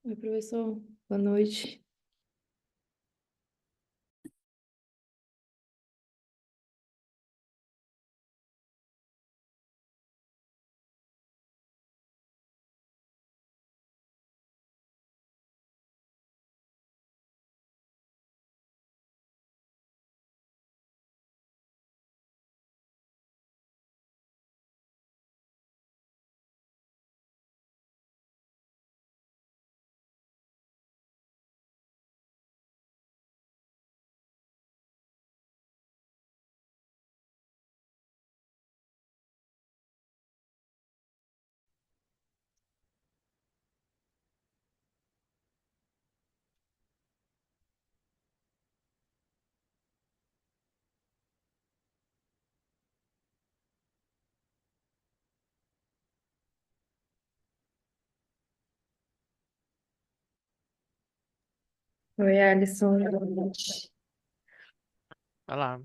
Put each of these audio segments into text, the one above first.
Oi, professor. Boa noite. Oi, Alisson. Boa noite. Olá.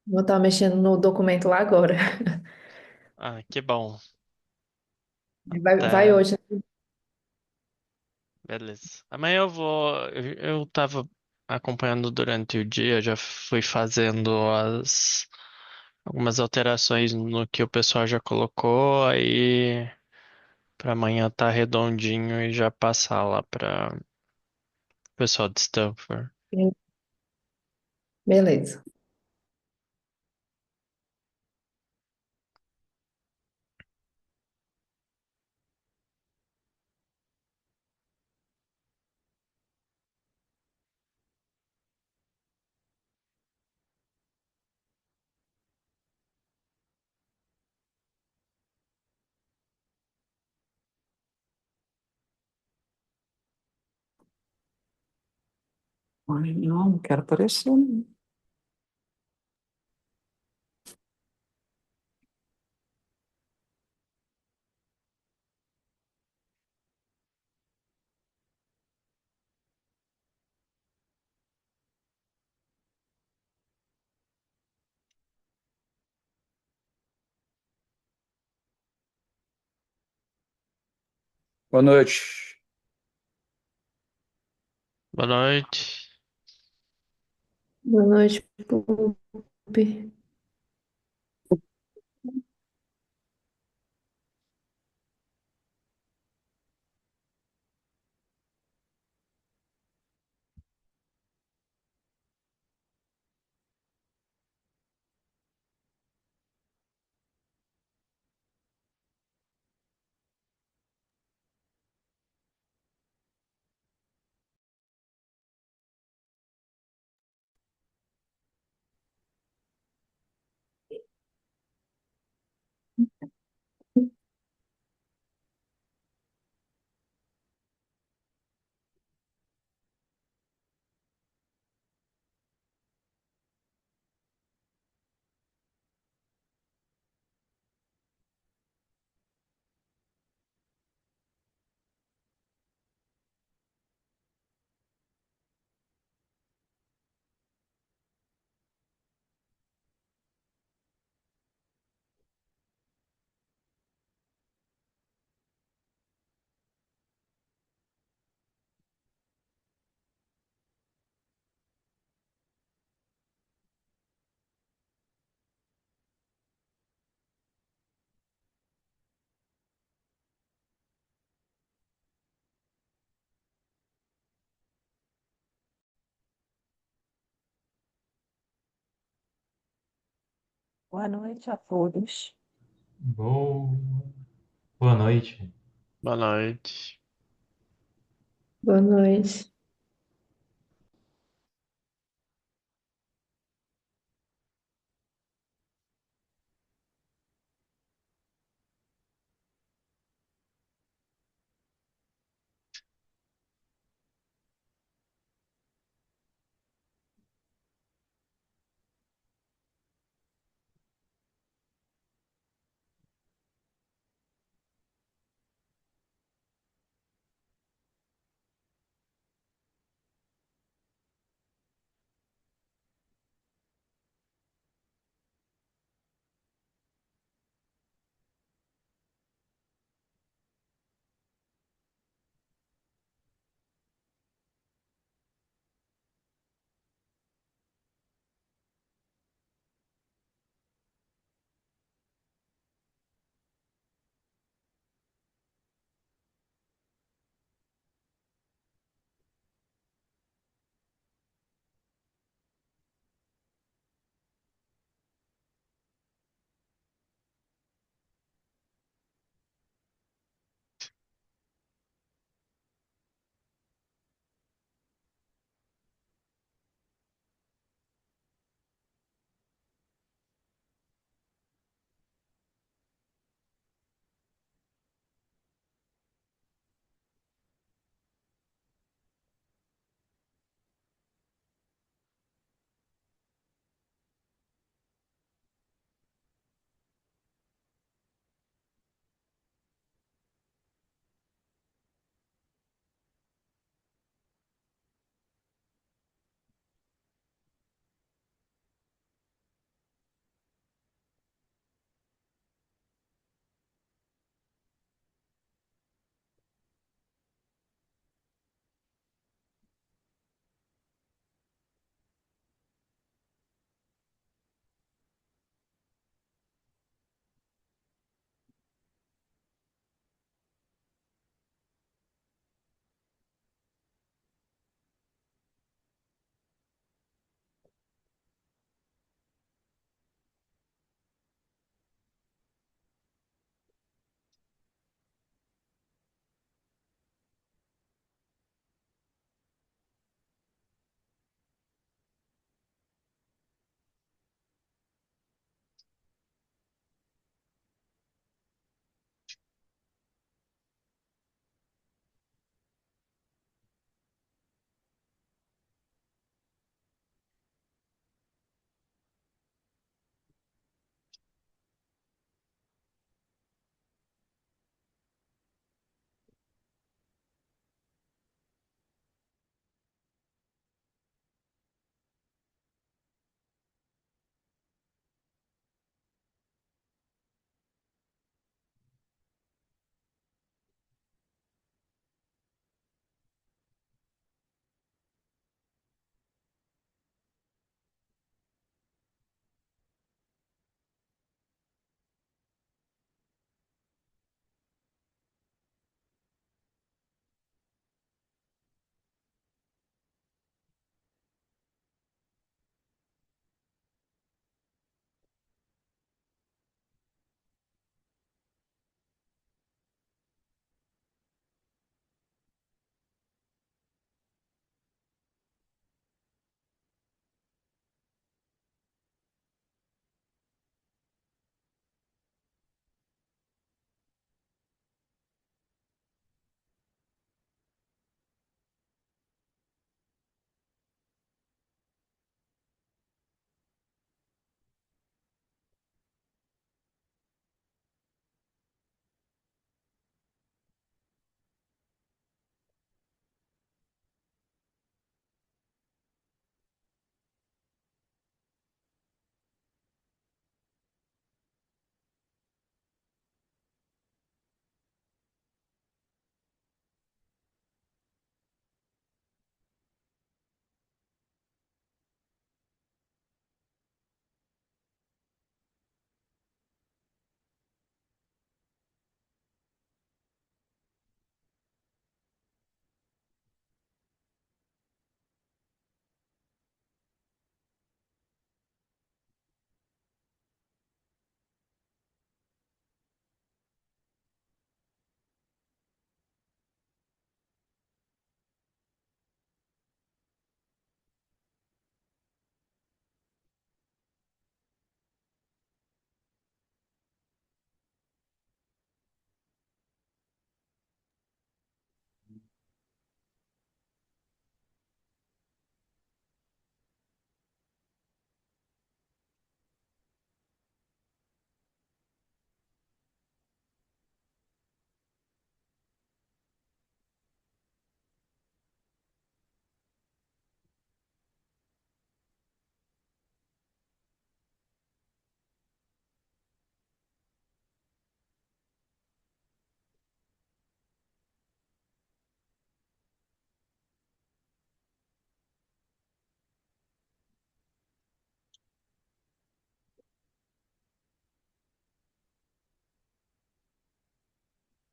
Vou estar mexendo no documento lá agora. Ah, que bom. Vai Até. hoje. Beleza. Amanhã eu vou. Eu tava acompanhando durante o dia, já fui fazendo algumas alterações no que o pessoal já colocou, aí pra amanhã tá redondinho e já passar lá pra o pessoal de Stanford. Beleza. Ai, não quero aparecer, não. Boa noite. Boa noite. Boa noite, Pupi. Boa noite a todos. Boa, boa noite. Boa noite. Boa noite.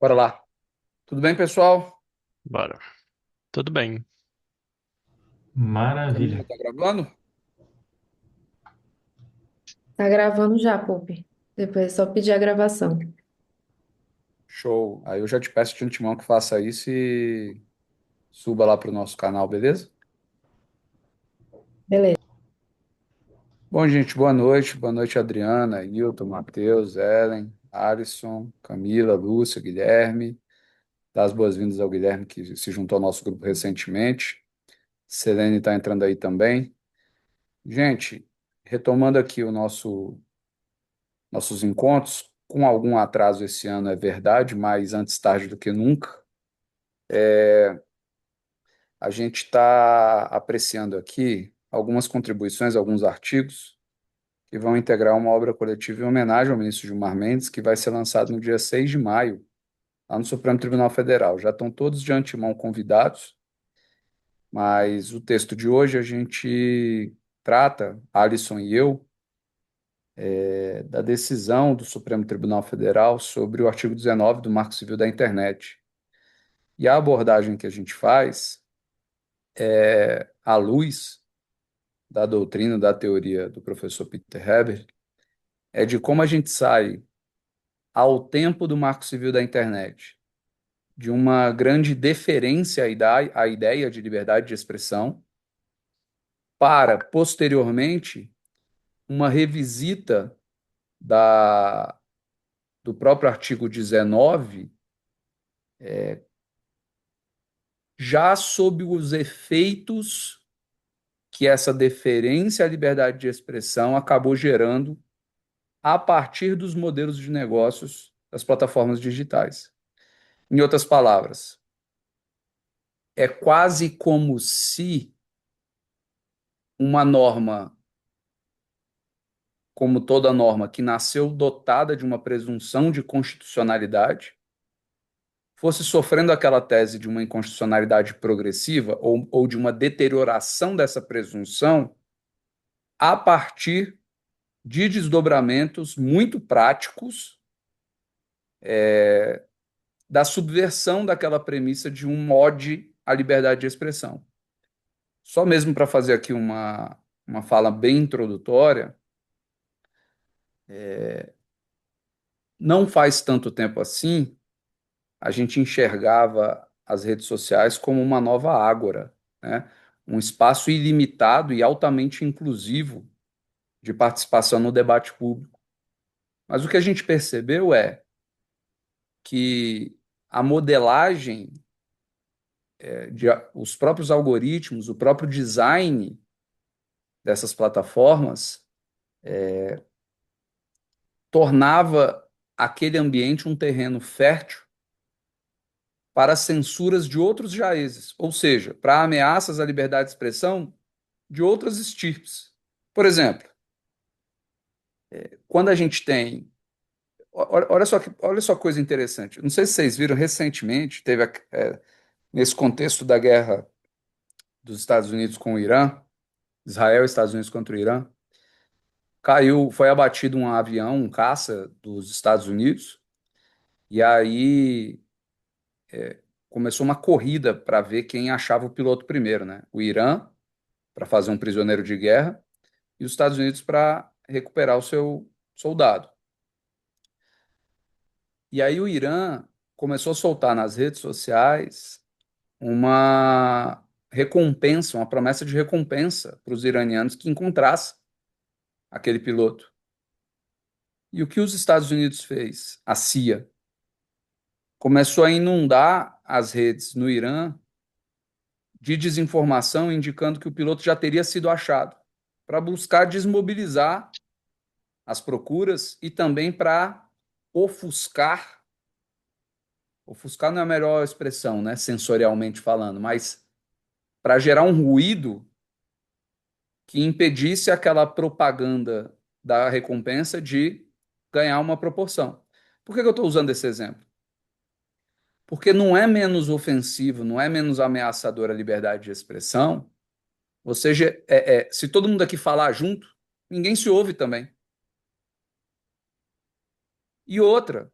Bora lá. Tudo bem, pessoal? Bora. Tudo bem. Camila, Maravilha. tá gravando? Tá gravando já, Pope. Depois é só pedir a gravação. Show. Aí eu já te peço de antemão que faça isso e suba lá pro nosso canal, beleza? Beleza. Bom, gente, boa noite. Boa noite, Adriana, Hilton, Matheus, Ellen, Alisson, Camila, Lúcia, Guilherme. Dá as boas-vindas ao Guilherme, que se juntou ao nosso grupo recentemente. Selene está entrando aí também. Gente, retomando aqui nossos encontros, com algum atraso esse ano, é verdade, mas antes tarde do que nunca. A gente está apreciando aqui algumas contribuições, alguns artigos que vão integrar uma obra coletiva em homenagem ao ministro Gilmar Mendes, que vai ser lançado no dia 6 de maio, lá no Supremo Tribunal Federal. Já estão todos de antemão convidados, mas o texto de hoje a gente trata, Alisson e eu, da decisão do Supremo Tribunal Federal sobre o artigo 19 do Marco Civil da Internet. E a abordagem que a gente faz é à luz da doutrina, da teoria do professor Peter Herbert, é de como a gente sai ao tempo do Marco Civil da Internet de uma grande deferência à ideia de liberdade de expressão para, posteriormente, uma revisita da, do próprio artigo 19, já sob os efeitos que essa deferência à liberdade de expressão acabou gerando a partir dos modelos de negócios das plataformas digitais. Em outras palavras, é quase como se uma norma, como toda norma que nasceu dotada de uma presunção de constitucionalidade, fosse sofrendo aquela tese de uma inconstitucionalidade progressiva ou de uma deterioração dessa presunção a partir de desdobramentos muito práticos da subversão daquela premissa de um ode à liberdade de expressão. Só mesmo para fazer aqui uma fala bem introdutória, não faz tanto tempo assim, a gente enxergava as redes sociais como uma nova ágora, né? Um espaço ilimitado e altamente inclusivo de participação no debate público. Mas o que a gente percebeu é que a modelagem, os próprios algoritmos, o próprio design dessas plataformas tornava aquele ambiente um terreno fértil para censuras de outros jaezes, ou seja, para ameaças à liberdade de expressão de outras estirpes. Por exemplo, quando a gente tem. Olha só coisa interessante. Não sei se vocês viram recentemente, teve nesse contexto da guerra dos Estados Unidos com o Irã, Israel e Estados Unidos contra o Irã, foi abatido um avião, um caça dos Estados Unidos, e aí começou uma corrida para ver quem achava o piloto primeiro, né? O Irã, para fazer um prisioneiro de guerra, e os Estados Unidos para recuperar o seu soldado. E aí o Irã começou a soltar nas redes sociais uma recompensa, uma promessa de recompensa para os iranianos que encontrassem aquele piloto. E o que os Estados Unidos fez? A CIA começou a inundar as redes no Irã de desinformação indicando que o piloto já teria sido achado, para buscar desmobilizar as procuras e também para ofuscar. Ofuscar não é a melhor expressão, né, sensorialmente falando, mas para gerar um ruído que impedisse aquela propaganda da recompensa de ganhar uma proporção. Por que eu estou usando esse exemplo? Porque não é menos ofensivo, não é menos ameaçador a liberdade de expressão. Ou seja, se todo mundo aqui falar junto, ninguém se ouve também. E outra,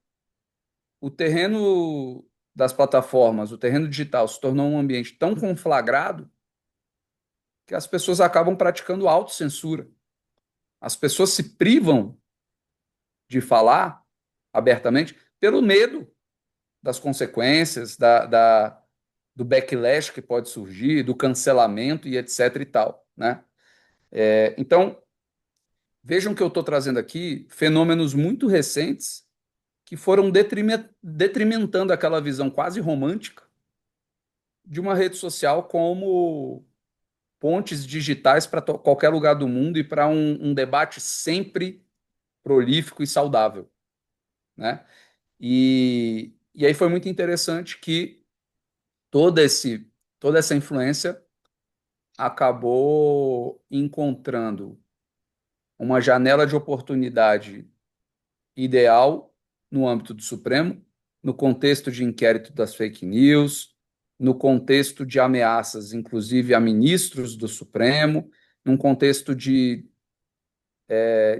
o terreno das plataformas, o terreno digital, se tornou um ambiente tão conflagrado que as pessoas acabam praticando autocensura. As pessoas se privam de falar abertamente pelo medo das consequências, do backlash que pode surgir, do cancelamento e etc e tal, né? Então, vejam que eu estou trazendo aqui fenômenos muito recentes que foram detrimentando aquela visão quase romântica de uma rede social como pontes digitais para qualquer lugar do mundo e para um debate sempre prolífico e saudável, né? E aí foi muito interessante que toda, esse, toda essa influência acabou encontrando uma janela de oportunidade ideal no âmbito do Supremo, no contexto de inquérito das fake news, no contexto de ameaças, inclusive a ministros do Supremo, num contexto de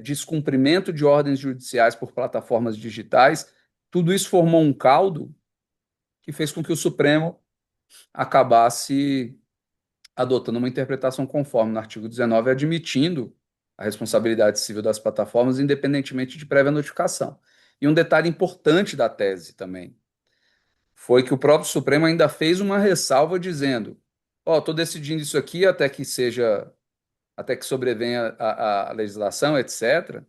descumprimento de ordens judiciais por plataformas digitais. Tudo isso formou um caldo que fez com que o Supremo acabasse adotando uma interpretação conforme no artigo 19, admitindo a responsabilidade civil das plataformas, independentemente de prévia notificação. E um detalhe importante da tese também foi que o próprio Supremo ainda fez uma ressalva dizendo: ó, estou decidindo isso aqui até que sobrevenha a legislação, etc.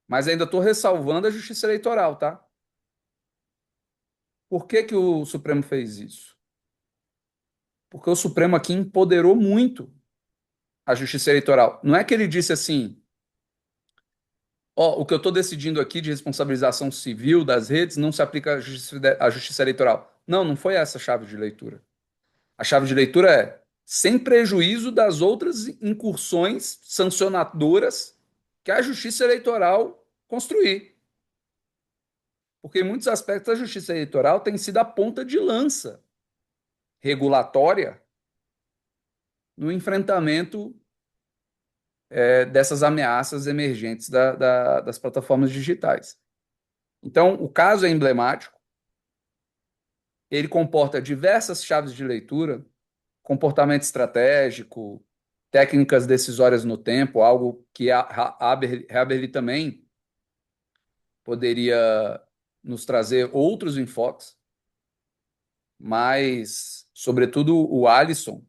Mas ainda estou ressalvando a justiça eleitoral, tá? Por que que o Supremo fez isso? Porque o Supremo aqui empoderou muito a justiça eleitoral. Não é que ele disse assim: ó, o que eu estou decidindo aqui de responsabilização civil das redes não se aplica à justiça eleitoral. Não, não foi essa a chave de leitura. A chave de leitura é sem prejuízo das outras incursões sancionadoras que a justiça eleitoral construir. Porque em muitos aspectos a justiça eleitoral tem sido a ponta de lança regulatória no enfrentamento dessas ameaças emergentes das plataformas digitais. Então, o caso é emblemático, ele comporta diversas chaves de leitura, comportamento estratégico, técnicas decisórias no tempo, algo que a Haberli também poderia nos trazer outros enfoques, mas, sobretudo, o Alisson,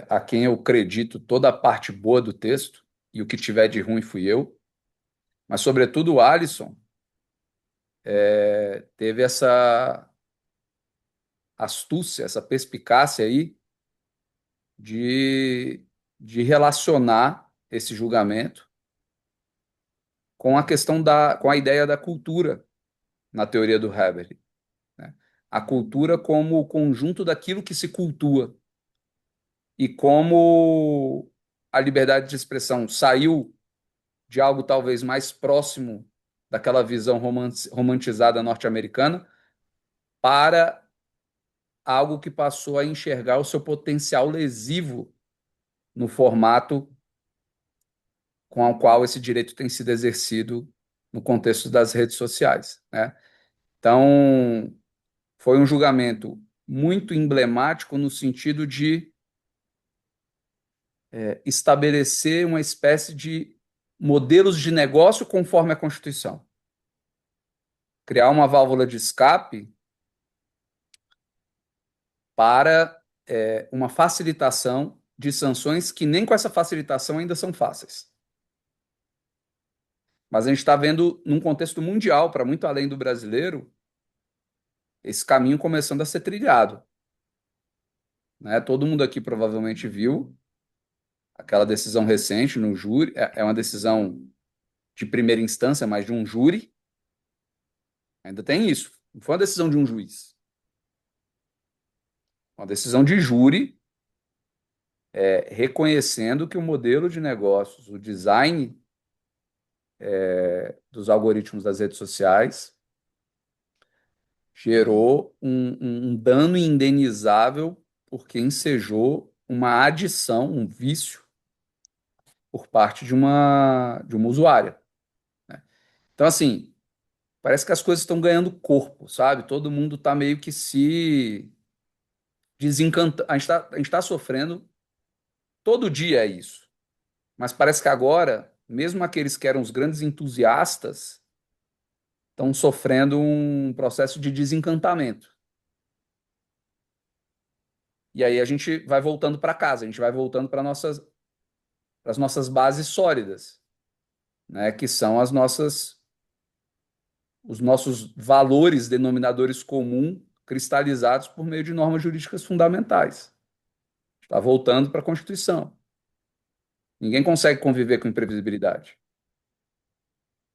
a quem eu acredito toda a parte boa do texto, e o que tiver de ruim fui eu, mas, sobretudo, o Alisson teve essa astúcia, essa perspicácia aí de, de relacionar esse julgamento com a questão com a ideia da cultura na teoria do Habermas, né? A cultura como o conjunto daquilo que se cultua e como a liberdade de expressão saiu de algo talvez mais próximo daquela visão romantizada norte-americana para algo que passou a enxergar o seu potencial lesivo no formato com o qual esse direito tem sido exercido no contexto das redes sociais, né? Então, foi um julgamento muito emblemático no sentido de estabelecer uma espécie de modelos de negócio conforme a Constituição. Criar uma válvula de escape para uma facilitação de sanções que nem com essa facilitação ainda são fáceis. Mas a gente está vendo, num contexto mundial, para muito além do brasileiro, esse caminho começando a ser trilhado, né? Todo mundo aqui provavelmente viu aquela decisão recente no júri, é uma decisão de primeira instância, mas de um júri, ainda tem isso, não foi uma decisão de um juiz, uma decisão de júri reconhecendo que o modelo de negócios, o design dos algoritmos das redes sociais gerou um dano indenizável porque ensejou uma adição, um vício por parte de uma usuária, né? Então, assim, parece que as coisas estão ganhando corpo, sabe? Todo mundo está meio que se desencantando. A gente tá sofrendo, todo dia é isso. Mas parece que agora, mesmo aqueles que eram os grandes entusiastas, estão sofrendo um processo de desencantamento. E aí a gente vai voltando para casa, a gente vai voltando para as nossas bases sólidas, né? Que são os nossos valores denominadores comum cristalizados por meio de normas jurídicas fundamentais. Está voltando para a Constituição. Ninguém consegue conviver com imprevisibilidade,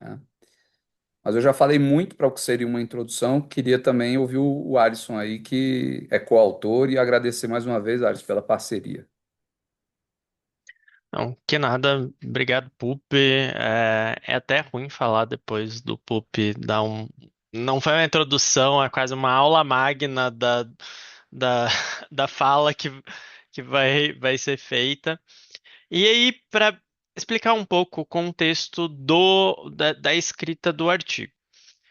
né? Mas eu já falei muito para o que seria uma introdução. Queria também ouvir o Alisson aí, que é coautor, e agradecer mais uma vez, Alisson, pela parceria. Não, que nada. Obrigado, Pup. É até ruim falar depois do Pup dar um. Não foi uma introdução, é quase uma aula magna da, da fala que vai ser feita. E aí, para explicar um pouco o contexto da escrita do artigo.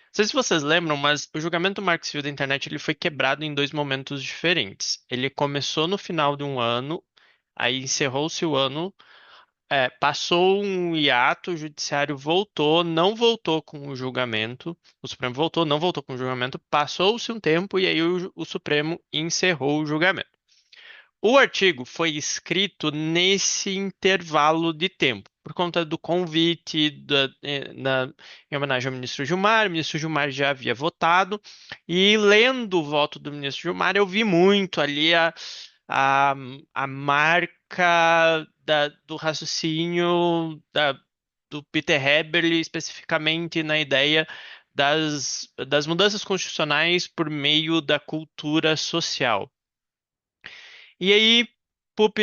Não sei se vocês lembram, mas o julgamento do Marco Civil da Internet ele foi quebrado em dois momentos diferentes. Ele começou no final de um ano, aí encerrou-se o ano, passou um hiato, o judiciário voltou, não voltou com o julgamento, o Supremo voltou, não voltou com o julgamento, passou-se um tempo e aí o Supremo encerrou o julgamento. O artigo foi escrito nesse intervalo de tempo, por conta do convite em homenagem ao ministro Gilmar. O ministro Gilmar já havia votado, e lendo o voto do ministro Gilmar, eu vi muito ali a, a marca do raciocínio do Peter Heberle, especificamente na ideia das mudanças constitucionais por meio da cultura social. E aí, Pup,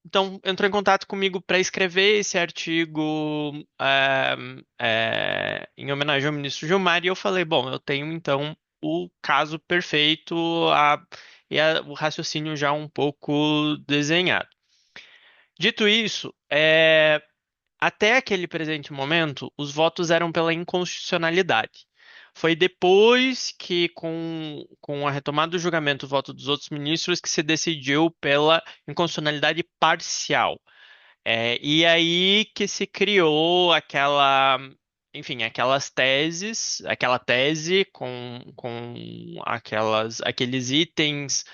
então, entrou em contato comigo para escrever esse artigo em homenagem ao ministro Gilmar, e eu falei, bom, eu tenho então o caso perfeito o raciocínio já um pouco desenhado. Dito isso, até aquele presente momento, os votos eram pela inconstitucionalidade. Foi depois que, com a retomada do julgamento, o voto dos outros ministros, que se decidiu pela inconstitucionalidade parcial. E aí que se criou enfim, aquela tese com aqueles itens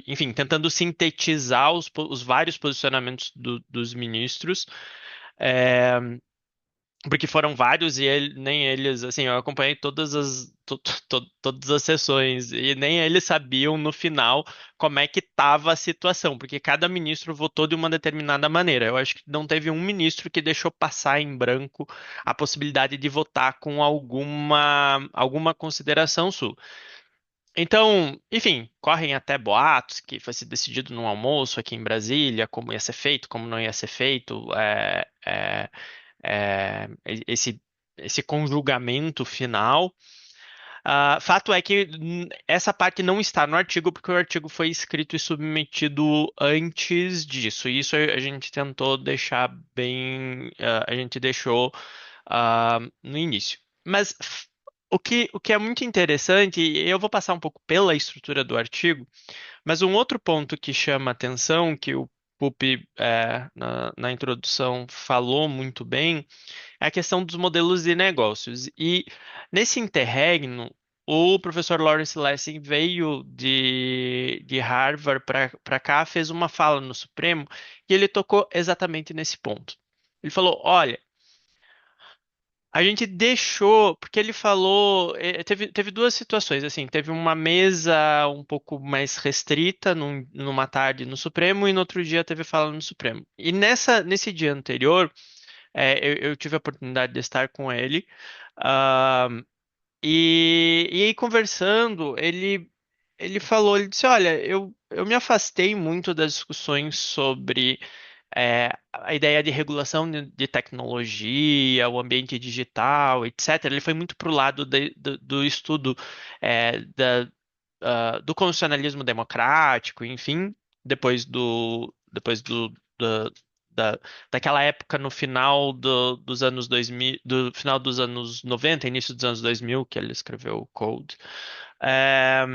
enfim, tentando sintetizar os vários posicionamentos dos ministros. É, porque foram vários e nem eles, assim, eu acompanhei todas as sessões e nem eles sabiam no final como é que estava a situação, porque cada ministro votou de uma determinada maneira. Eu acho que não teve um ministro que deixou passar em branco a possibilidade de votar com alguma consideração sua. Então, enfim, correm até boatos que fosse decidido num almoço aqui em Brasília, como ia ser feito, como não ia ser feito. É, esse conjugamento final. Fato é que essa parte não está no artigo, porque o artigo foi escrito e submetido antes disso. E isso a gente tentou deixar bem. A gente deixou no início. Mas o que é muito interessante, e eu vou passar um pouco pela estrutura do artigo, mas um outro ponto que chama atenção, que o Pupi, na introdução, falou muito bem, é a questão dos modelos de negócios. E nesse interregno, o professor Lawrence Lessig veio de Harvard para cá, fez uma fala no Supremo e ele tocou exatamente nesse ponto. Ele falou: olha, a gente deixou, porque ele falou, teve duas situações, assim, teve uma mesa um pouco mais restrita numa tarde no Supremo e no outro dia teve fala no Supremo. E nesse dia anterior, eu tive a oportunidade de estar com ele. ah, e aí, conversando, ele falou, ele disse, olha, eu me afastei muito das discussões sobre a ideia de regulação de tecnologia, o ambiente digital, etc. Ele foi muito para o lado do estudo do constitucionalismo democrático, enfim, depois daquela época no final dos anos 2000, do final dos anos 90, início dos anos 2000, que ele escreveu o Code. É,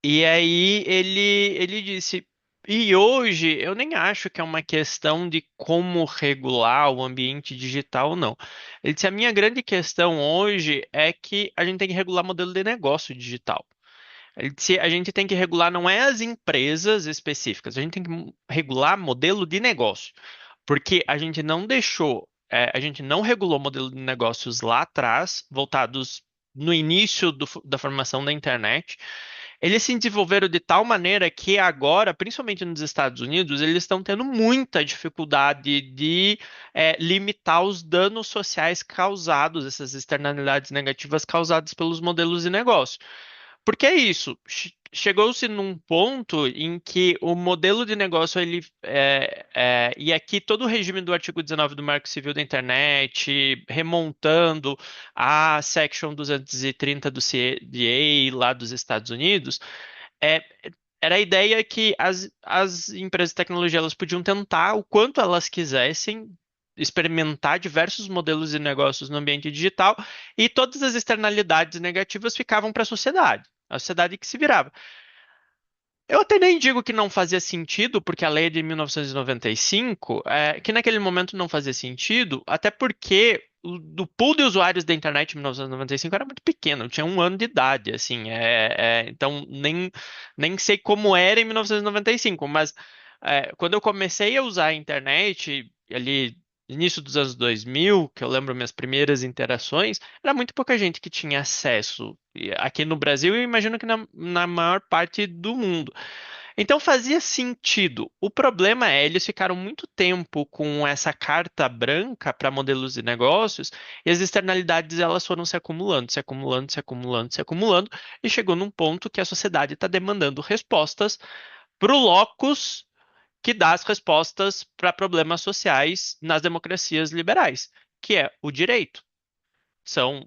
e aí ele disse, e hoje eu nem acho que é uma questão de como regular o ambiente digital, não. Ele disse, a minha grande questão hoje é que a gente tem que regular modelo de negócio digital. Ele disse, a gente tem que regular não é as empresas específicas, a gente tem que regular modelo de negócio. Porque a gente não deixou, a gente não regulou o modelo de negócios lá atrás, voltados no início da formação da internet. Eles se desenvolveram de tal maneira que agora, principalmente nos Estados Unidos, eles estão tendo muita dificuldade de limitar os danos sociais causados, essas externalidades negativas causadas pelos modelos de negócio. Porque é isso, chegou-se num ponto em que o modelo de negócio, e aqui todo o regime do artigo 19 do Marco Civil da Internet, remontando à Section 230 do CDA lá dos Estados Unidos, é, era a ideia que as empresas de tecnologia elas podiam tentar o quanto elas quisessem experimentar diversos modelos de negócios no ambiente digital e todas as externalidades negativas ficavam para a sociedade que se virava. Eu até nem digo que não fazia sentido, porque a lei é de 1995, que naquele momento não fazia sentido, até porque do pool de usuários da internet em 1995 era muito pequeno, eu tinha 1 ano de idade, assim, então nem sei como era em 1995, mas quando eu comecei a usar a internet, ali início dos anos 2000, que eu lembro minhas primeiras interações, era muito pouca gente que tinha acesso. E aqui no Brasil, eu imagino que na maior parte do mundo. Então fazia sentido. O problema é, eles ficaram muito tempo com essa carta branca para modelos de negócios e as externalidades elas foram se acumulando, se acumulando, se acumulando, se acumulando e chegou num ponto que a sociedade está demandando respostas para o locus que dá as respostas para problemas sociais nas democracias liberais, que é o direito.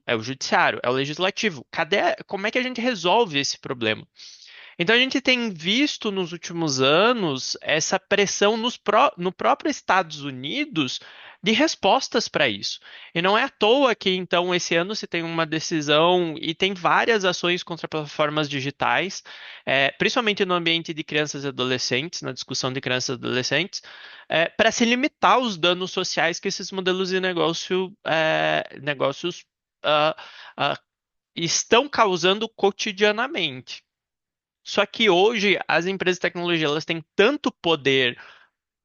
É o judiciário, é o legislativo. Como é que a gente resolve esse problema? Então a gente tem visto nos últimos anos essa pressão no próprio Estados Unidos de respostas para isso. E não é à toa que então esse ano se tem uma decisão e tem várias ações contra plataformas digitais, principalmente no ambiente de crianças e adolescentes, na discussão de crianças e adolescentes, para se limitar os danos sociais que esses modelos de negócios ah, ah, estão causando cotidianamente. Só que hoje as empresas de tecnologia elas têm tanto poder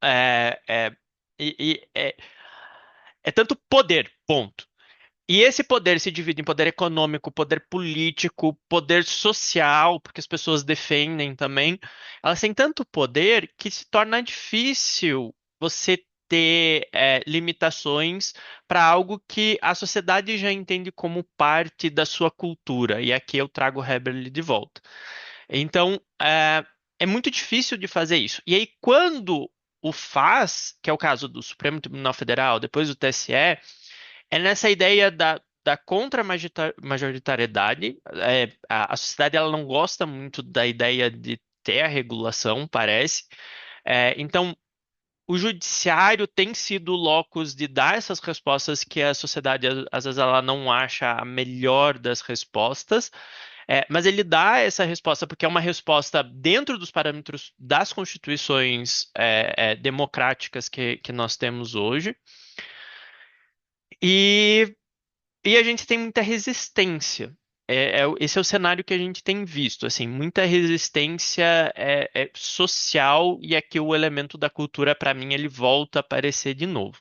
é, é, e, e é tanto poder, ponto. E esse poder se divide em poder econômico, poder político, poder social, porque as pessoas defendem também. Elas têm tanto poder que se torna difícil você ter limitações para algo que a sociedade já entende como parte da sua cultura. E aqui eu trago o Heberle de volta. Então, é muito difícil de fazer isso. E aí, quando o faz, que é o caso do Supremo Tribunal Federal, depois do TSE, é nessa ideia da contra-majoritariedade. A sociedade ela não gosta muito da ideia de ter a regulação, parece. Então, o judiciário tem sido o locus de dar essas respostas que a sociedade, às vezes, ela não acha a melhor das respostas. Mas ele dá essa resposta porque é uma resposta dentro dos parâmetros das constituições democráticas que nós temos hoje. E, e a gente tem muita resistência. Esse é o cenário que a gente tem visto, assim, muita resistência social e aqui o elemento da cultura, para mim, ele volta a aparecer de novo.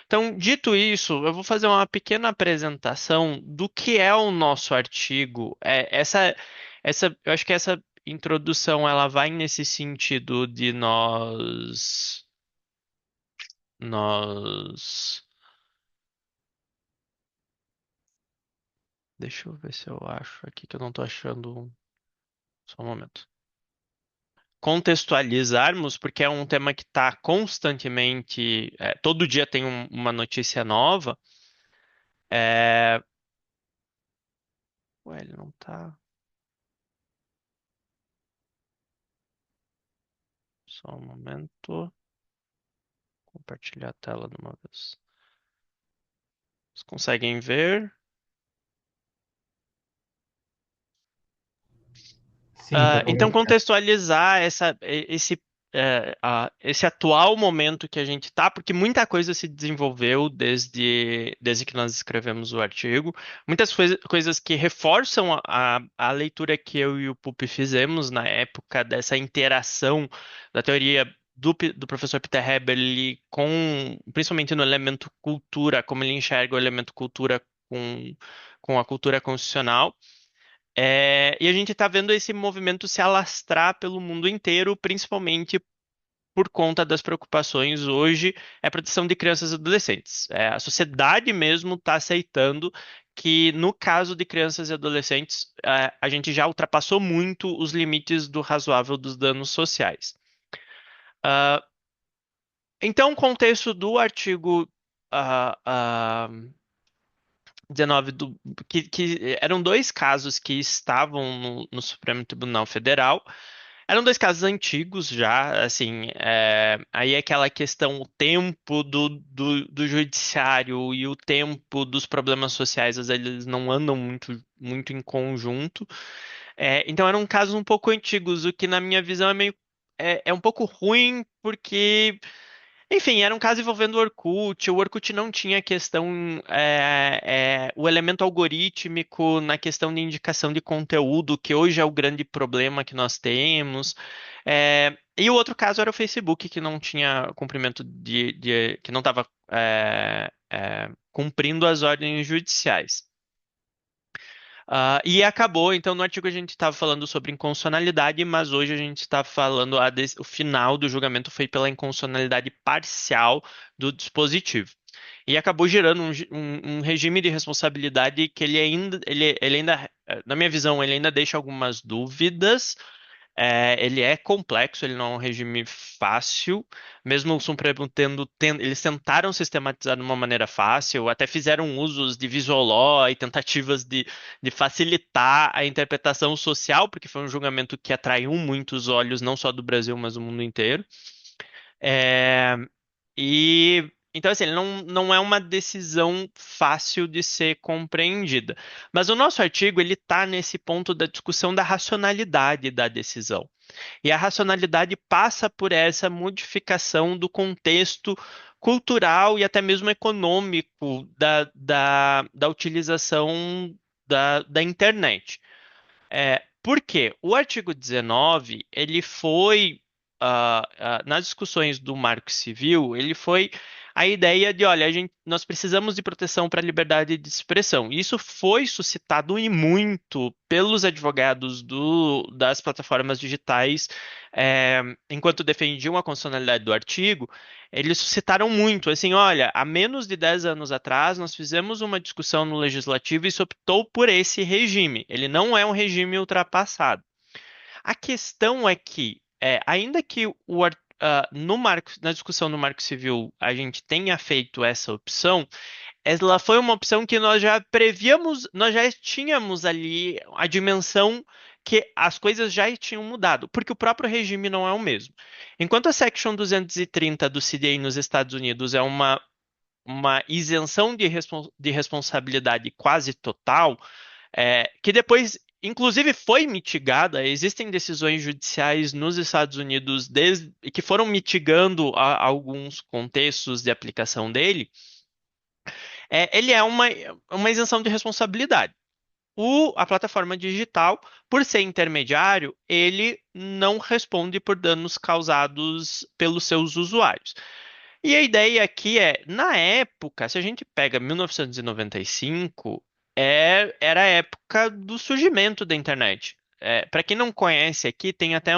Então, dito isso, eu vou fazer uma pequena apresentação do que é o nosso artigo. Eu acho que essa introdução ela vai nesse sentido de nós, deixa eu ver se eu acho aqui que eu não estou achando. Só um momento. Contextualizarmos, porque é um tema que está constantemente, todo dia tem uma notícia nova. É... Ué, ele não tá. Só um momento. compartilhar a tela de uma vez. Vocês conseguem ver? Sim, tá Então, conseguindo. contextualizar esse atual momento que a gente está, porque muita coisa se desenvolveu desde que nós escrevemos o artigo, muitas coisas que reforçam a leitura que eu e o Pupi fizemos na época dessa interação da teoria do professor Peter Heberle principalmente no elemento cultura, como ele enxerga o elemento cultura com a cultura constitucional. E a gente está vendo esse movimento se alastrar pelo mundo inteiro, principalmente por conta das preocupações hoje, a proteção de crianças e adolescentes. A sociedade mesmo está aceitando que, no caso de crianças e adolescentes, a gente já ultrapassou muito os limites do razoável dos danos sociais. Ah, então, o contexto do artigo ah, ah, 19 que eram dois casos que estavam no Supremo Tribunal Federal. Eram dois casos antigos já, assim, aí é aquela questão, o tempo do judiciário e o tempo dos problemas sociais, às vezes eles não andam muito em conjunto. Então eram casos um pouco antigos, o que na minha visão é um pouco ruim, porque enfim, era um caso envolvendo o Orkut. O Orkut não tinha questão, o elemento algorítmico na questão de indicação de conteúdo, que hoje é o grande problema que nós temos. E o outro caso era o Facebook, que não tinha cumprimento que não estava cumprindo as ordens judiciais. E acabou, então no artigo a gente estava falando sobre inconstitucionalidade, mas hoje a gente está falando, o final do julgamento foi pela inconstitucionalidade parcial do dispositivo. E acabou gerando um regime de responsabilidade que ele ainda, na minha visão, ele ainda deixa algumas dúvidas. Ele é complexo, ele não é um regime fácil, mesmo o Supremo eles tentaram sistematizar de uma maneira fácil, até fizeram usos de visual law e tentativas de facilitar a interpretação social, porque foi um julgamento que atraiu muitos olhos, não só do Brasil, mas do mundo inteiro. É, então, assim, ele não é uma decisão fácil de ser compreendida. Mas o nosso artigo, ele está nesse ponto da discussão da racionalidade da decisão. E a racionalidade passa por essa modificação do contexto cultural e até mesmo econômico da utilização da internet. Por quê? O artigo 19, ele foi, nas discussões do Marco Civil, ele foi a ideia de, olha, nós precisamos de proteção para a liberdade de expressão. Isso foi suscitado e muito pelos advogados das plataformas digitais, enquanto defendiam a constitucionalidade do artigo, eles suscitaram muito, assim, olha, há menos de 10 anos atrás, nós fizemos uma discussão no Legislativo e se optou por esse regime. Ele não é um regime ultrapassado. A questão é que, ainda que na discussão no Marco Civil a gente tenha feito essa opção, ela foi uma opção que nós já prevíamos, nós já tínhamos ali a dimensão que as coisas já tinham mudado, porque o próprio regime não é o mesmo. Enquanto a Section 230 do CDA nos Estados Unidos é uma isenção de responsabilidade quase total, que depois, inclusive, foi mitigada. Existem decisões judiciais nos Estados Unidos que foram mitigando alguns contextos de aplicação dele. Ele é uma isenção de responsabilidade. A plataforma digital, por ser intermediário, ele não responde por danos causados pelos seus usuários. E a ideia aqui na época, se a gente pega 1995, era a época do surgimento da internet. Para quem não conhece aqui, tem até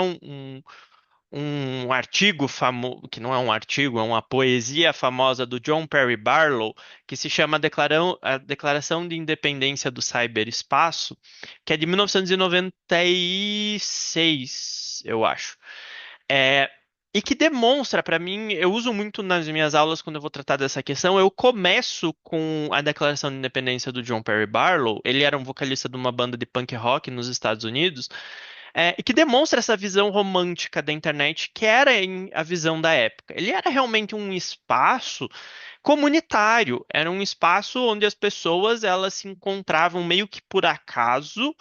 um artigo famoso, que não é um artigo, é uma poesia famosa do John Perry Barlow, que se chama a Declaração de Independência do Cyberespaço, que é de 1996, eu acho. E que demonstra, para mim, eu uso muito nas minhas aulas quando eu vou tratar dessa questão, eu começo com a Declaração de Independência do John Perry Barlow. Ele era um vocalista de uma banda de punk rock nos Estados Unidos. e que demonstra essa visão romântica da internet, que era a visão da época. Ele era realmente um espaço comunitário, era um espaço onde as pessoas elas se encontravam meio que por acaso,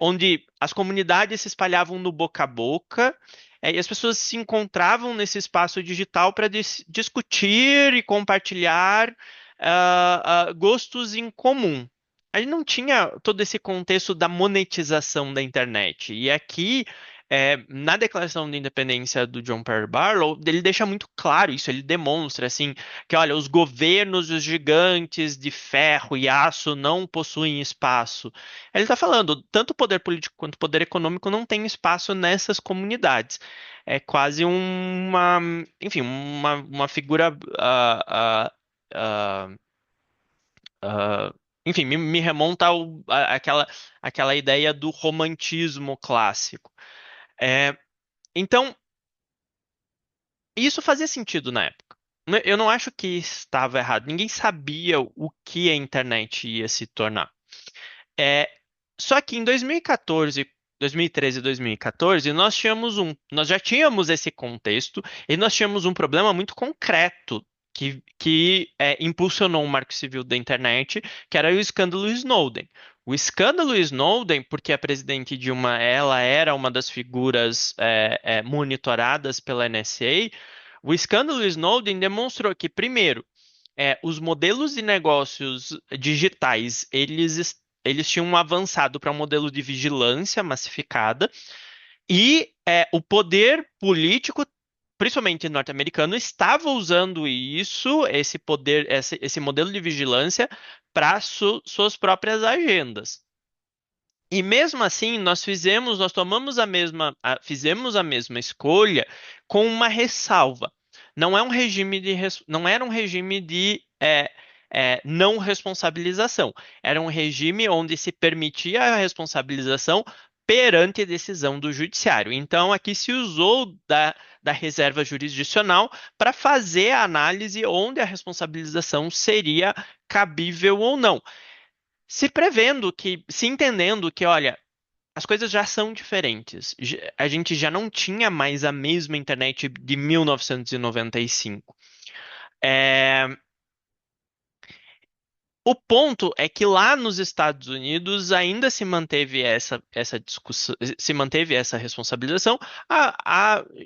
onde as comunidades se espalhavam no boca a boca, e as pessoas se encontravam nesse espaço digital para discutir e compartilhar gostos em comum. A gente não tinha todo esse contexto da monetização da internet. E aqui, na Declaração de Independência do John Perry Barlow, ele deixa muito claro isso. Ele demonstra assim que, olha, os governos, os gigantes de ferro e aço não possuem espaço. Ele está falando, tanto o poder político quanto o poder econômico não tem espaço nessas comunidades. É quase enfim, uma figura, ah, enfim, me remonta àquela ideia do romantismo clássico. É, então, isso fazia sentido na época. Eu não acho que estava errado. Ninguém sabia o que a internet ia se tornar. É, Só que em 2014, 2013 e 2014, nós já tínhamos esse contexto e nós tínhamos um problema muito concreto que impulsionou o Marco Civil da internet, que era o escândalo Snowden. O escândalo Snowden, porque a presidente Dilma, ela era uma das figuras monitoradas pela NSA, o escândalo Snowden demonstrou que, primeiro, os modelos de negócios digitais, eles tinham avançado para um modelo de vigilância massificada e o poder político, principalmente norte-americano, estava usando esse poder, esse modelo de vigilância para suas próprias agendas. E mesmo assim, nós tomamos fizemos a mesma escolha com uma ressalva. Não era um regime de não responsabilização. Era um regime onde se permitia a responsabilização perante a decisão do judiciário. Então, aqui se usou da reserva jurisdicional para fazer a análise onde a responsabilização seria cabível ou não, se entendendo que, olha, as coisas já são diferentes. A gente já não tinha mais a mesma internet de 1995. É, O ponto é que lá nos Estados Unidos ainda essa discussão, se manteve essa responsabilização,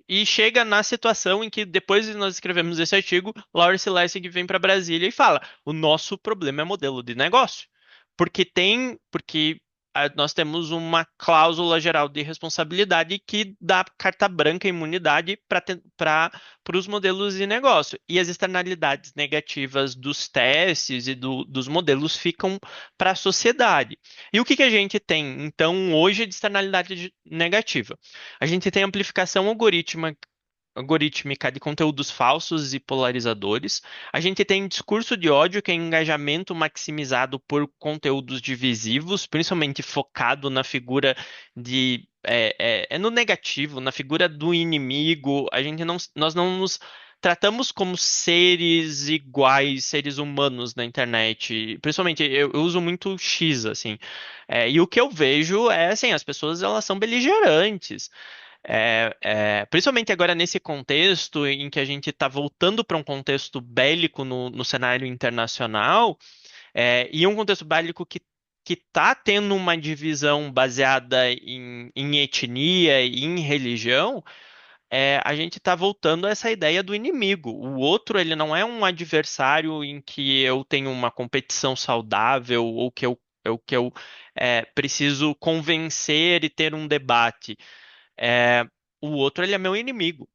e chega na situação em que depois de nós escrevemos esse artigo, Lawrence Lessig vem para Brasília e fala: o nosso problema é modelo de negócio, porque nós temos uma cláusula geral de responsabilidade que dá carta branca, imunidade para os modelos de negócio. E as externalidades negativas dos testes e dos modelos ficam para a sociedade. E o que a gente tem, então, hoje de externalidade negativa? A gente tem amplificação algorítmica de conteúdos falsos e polarizadores. A gente tem discurso de ódio, que é engajamento maximizado por conteúdos divisivos, principalmente focado na figura no negativo, na figura do inimigo. Nós não nos tratamos como seres iguais, seres humanos na internet. Principalmente, eu uso muito o X, assim. E o que eu vejo é, assim, as pessoas, elas são beligerantes. Principalmente agora nesse contexto em que a gente está voltando para um contexto bélico no cenário internacional, e um contexto bélico que está tendo uma divisão baseada em etnia e em religião. A gente está voltando a essa ideia do inimigo. O outro, ele não é um adversário em que eu tenho uma competição saudável ou que eu preciso convencer e ter um debate. É, o outro, ele é meu inimigo.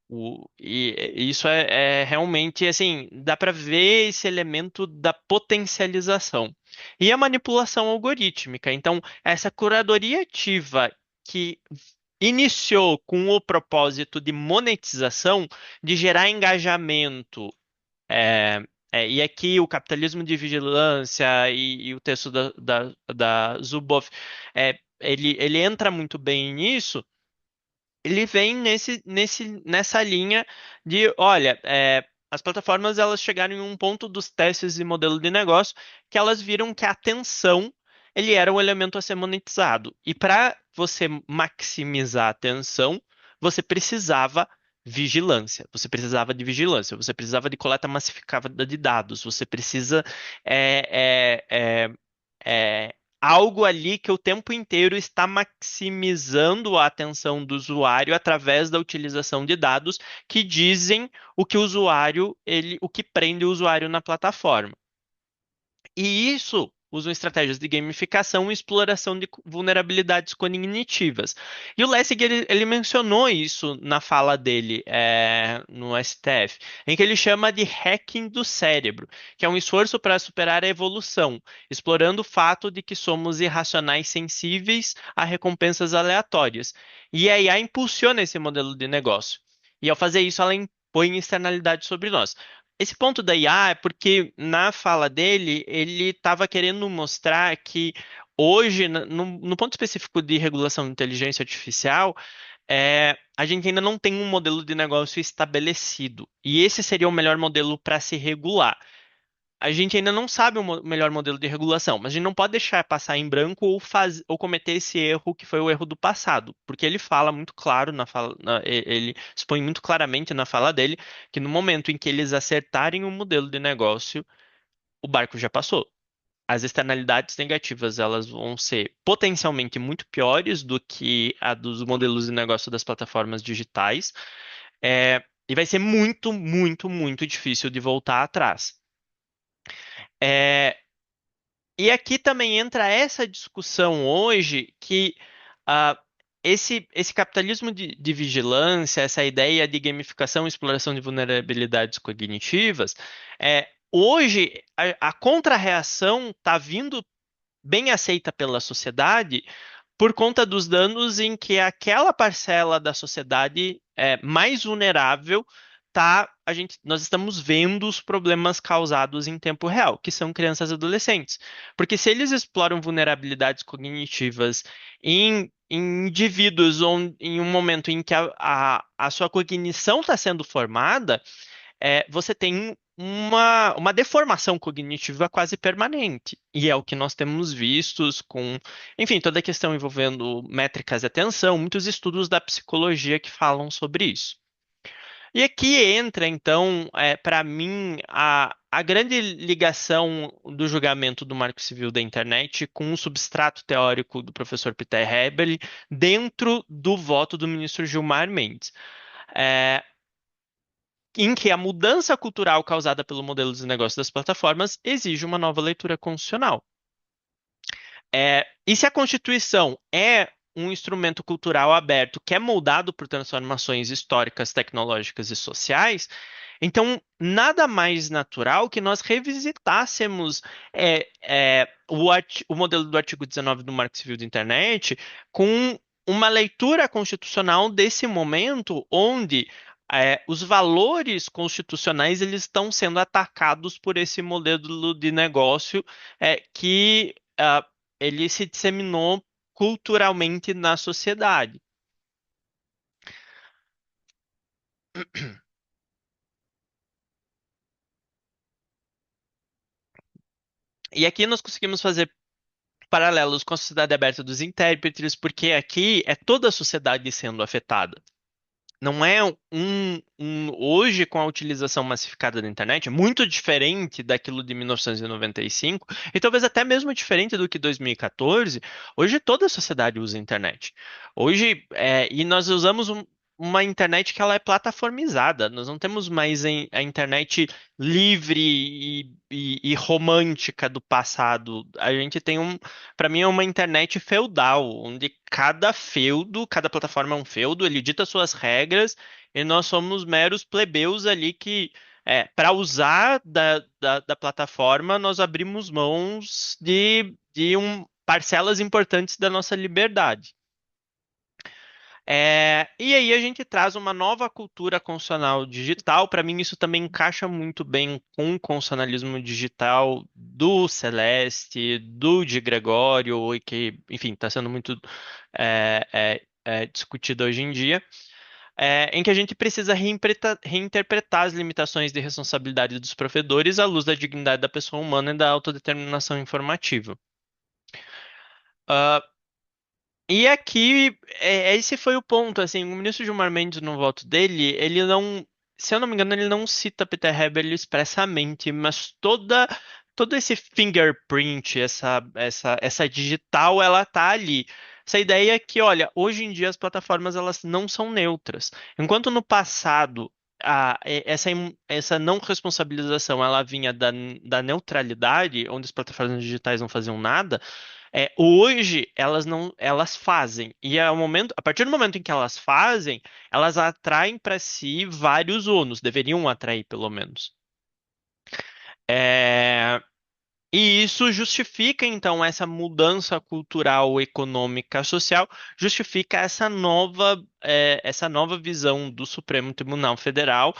E isso é realmente, assim, dá para ver esse elemento da potencialização. E a manipulação algorítmica. Então, essa curadoria ativa que iniciou com o propósito de monetização, de gerar engajamento. E aqui o capitalismo de vigilância e o texto da Zuboff, ele entra muito bem nisso. Ele vem nessa linha de, olha, as plataformas, elas chegaram em um ponto dos testes e modelo de negócio que elas viram que a atenção ele era um elemento a ser monetizado. E para você maximizar a atenção, você precisava você precisava de coleta massificada de dados, você precisa é, é, é, algo ali que o tempo inteiro está maximizando a atenção do usuário através da utilização de dados que dizem o que o usuário, o que prende o usuário na plataforma. E isso usam estratégias de gamificação e exploração de vulnerabilidades cognitivas. E o Lessig, ele mencionou isso na fala dele no STF, em que ele chama de hacking do cérebro, que é um esforço para superar a evolução, explorando o fato de que somos irracionais sensíveis a recompensas aleatórias. E a IA impulsiona esse modelo de negócio. E ao fazer isso, ela impõe externalidades sobre nós. Esse ponto da IA é porque, na fala dele, ele estava querendo mostrar que hoje, no ponto específico de regulação de inteligência artificial, a gente ainda não tem um modelo de negócio estabelecido. E esse seria o melhor modelo para se regular. A gente ainda não sabe o melhor modelo de regulação, mas a gente não pode deixar passar em branco ou cometer esse erro que foi o erro do passado, porque ele fala muito claro ele expõe muito claramente na fala dele que no momento em que eles acertarem o modelo de negócio, o barco já passou. As externalidades negativas, elas vão ser potencialmente muito piores do que a dos modelos de negócio das plataformas digitais, e vai ser muito, muito, muito difícil de voltar atrás. É, E aqui também entra essa discussão hoje que ah, esse capitalismo de vigilância, essa ideia de gamificação e exploração de vulnerabilidades cognitivas, hoje a contra-reação está vindo bem aceita pela sociedade por conta dos danos em que aquela parcela da sociedade mais vulnerável nós estamos vendo os problemas causados em tempo real, que são crianças e adolescentes. Porque se eles exploram vulnerabilidades cognitivas em indivíduos ou em um momento em que a sua cognição está sendo formada, você tem uma deformação cognitiva quase permanente. E é o que nós temos vistos com, enfim, toda a questão envolvendo métricas de atenção, muitos estudos da psicologia que falam sobre isso. E aqui entra, então, para mim, a grande ligação do julgamento do Marco Civil da Internet com o substrato teórico do professor Peter Heberle dentro do voto do ministro Gilmar Mendes. É, em que a mudança cultural causada pelo modelo de negócio das plataformas exige uma nova leitura constitucional. E se a Constituição é um instrumento cultural aberto que é moldado por transformações históricas, tecnológicas e sociais, então nada mais natural que nós revisitássemos o modelo do artigo 19 do Marco Civil da Internet com uma leitura constitucional desse momento onde os valores constitucionais eles estão sendo atacados por esse modelo de negócio que ele se disseminou culturalmente na sociedade. E aqui nós conseguimos fazer paralelos com a sociedade aberta dos intérpretes, porque aqui é toda a sociedade sendo afetada. Não é hoje com a utilização massificada da internet, é muito diferente daquilo de 1995 e talvez até mesmo diferente do que 2014. Hoje toda a sociedade usa a internet. Hoje, e nós usamos uma internet que ela é plataformizada. Nós não temos mais a internet livre e romântica do passado. A gente tem para mim é uma internet feudal, onde cada feudo, cada plataforma é um feudo, ele dita suas regras e nós somos meros plebeus ali que, para usar da plataforma, nós abrimos mãos de parcelas importantes da nossa liberdade. E aí a gente traz uma nova cultura constitucional digital. Para mim, isso também encaixa muito bem com o constitucionalismo digital do Celeste, do de Gregório, e que, enfim, está sendo muito discutido hoje em dia, em que a gente precisa reinterpretar as limitações de responsabilidade dos provedores à luz da dignidade da pessoa humana e da autodeterminação informativa. Ah, e aqui, esse foi o ponto, assim, o ministro Gilmar Mendes, no voto dele, ele não, se eu não me engano, ele não cita Peter Hebel expressamente, mas todo esse fingerprint, essa digital, ela tá ali. Essa ideia que, olha, hoje em dia as plataformas, elas não são neutras. Enquanto no passado, essa não responsabilização, ela vinha da neutralidade, onde as plataformas digitais não faziam nada, hoje elas não, elas fazem. E a partir do momento em que elas fazem, elas atraem para si vários ônus, deveriam atrair pelo menos. É, e isso justifica, então, essa mudança cultural, econômica, social, justifica essa nova visão do Supremo Tribunal Federal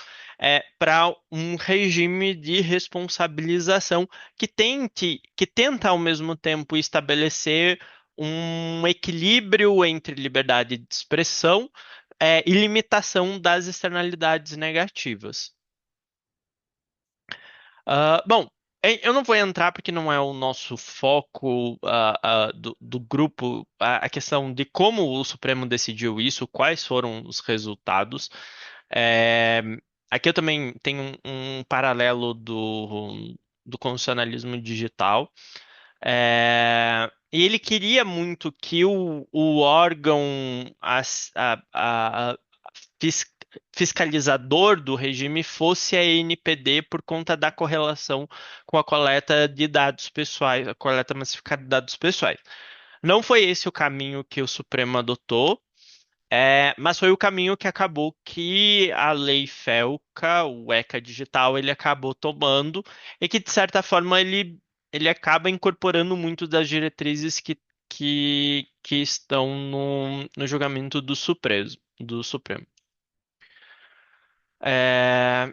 para um regime de responsabilização que tenta, ao mesmo tempo, estabelecer um equilíbrio entre liberdade de expressão, e limitação das externalidades negativas. Bom, eu não vou entrar porque não é o nosso foco do grupo, a questão de como o Supremo decidiu isso, quais foram os resultados. É, aqui eu também tenho um paralelo do constitucionalismo digital. E ele queria muito que o órgão fis- fiscalizador do regime fosse a NPD por conta da correlação com a coleta de dados pessoais, a coleta massificada de dados pessoais. Não foi esse o caminho que o Supremo adotou, mas foi o caminho que acabou que a lei FELCA, o ECA digital, ele acabou tomando e que, de certa forma, ele acaba incorporando muito das diretrizes que estão no julgamento do Supremo. É,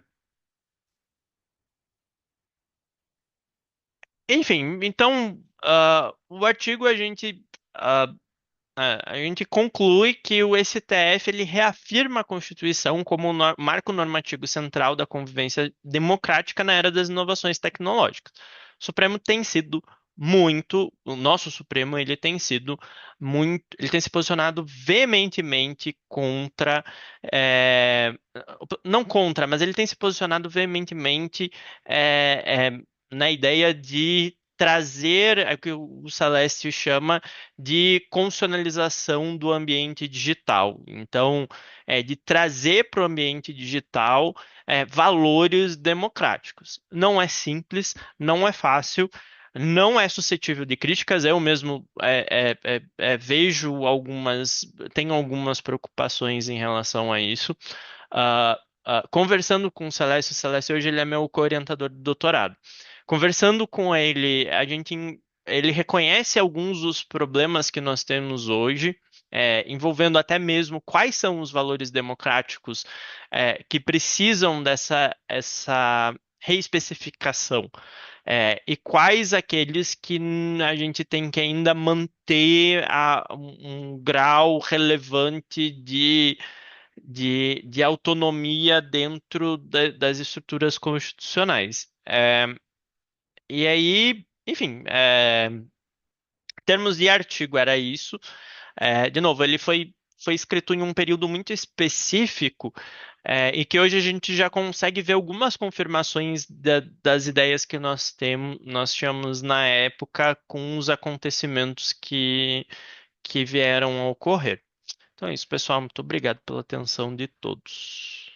enfim, então, o artigo ah, a gente conclui que o STF ele reafirma a Constituição como o marco normativo central da convivência democrática na era das inovações tecnológicas. O Supremo tem sido o nosso Supremo ele tem sido ele tem se posicionado veementemente contra, é, não contra, mas ele tem se posicionado veementemente na ideia de trazer o que o Salésio chama de constitucionalização do ambiente digital. Então, de trazer para o ambiente digital valores democráticos. Não é simples, não é fácil. Não é suscetível de críticas. Eu mesmo vejo tenho algumas preocupações em relação a isso. Conversando com o Celeste hoje ele é meu co-orientador de doutorado. Conversando com ele, ele reconhece alguns dos problemas que nós temos hoje, envolvendo até mesmo quais são os valores democráticos, que precisam dessa essa reespecificação, e quais aqueles que a gente tem que ainda manter um grau relevante de autonomia dentro das estruturas constitucionais. E aí, enfim, em termos de artigo, era isso. De novo, ele foi escrito em um período muito específico, e que hoje a gente já consegue ver algumas confirmações das ideias que nós tínhamos na época com os acontecimentos que vieram a ocorrer. Então é isso, pessoal. Muito obrigado pela atenção de todos.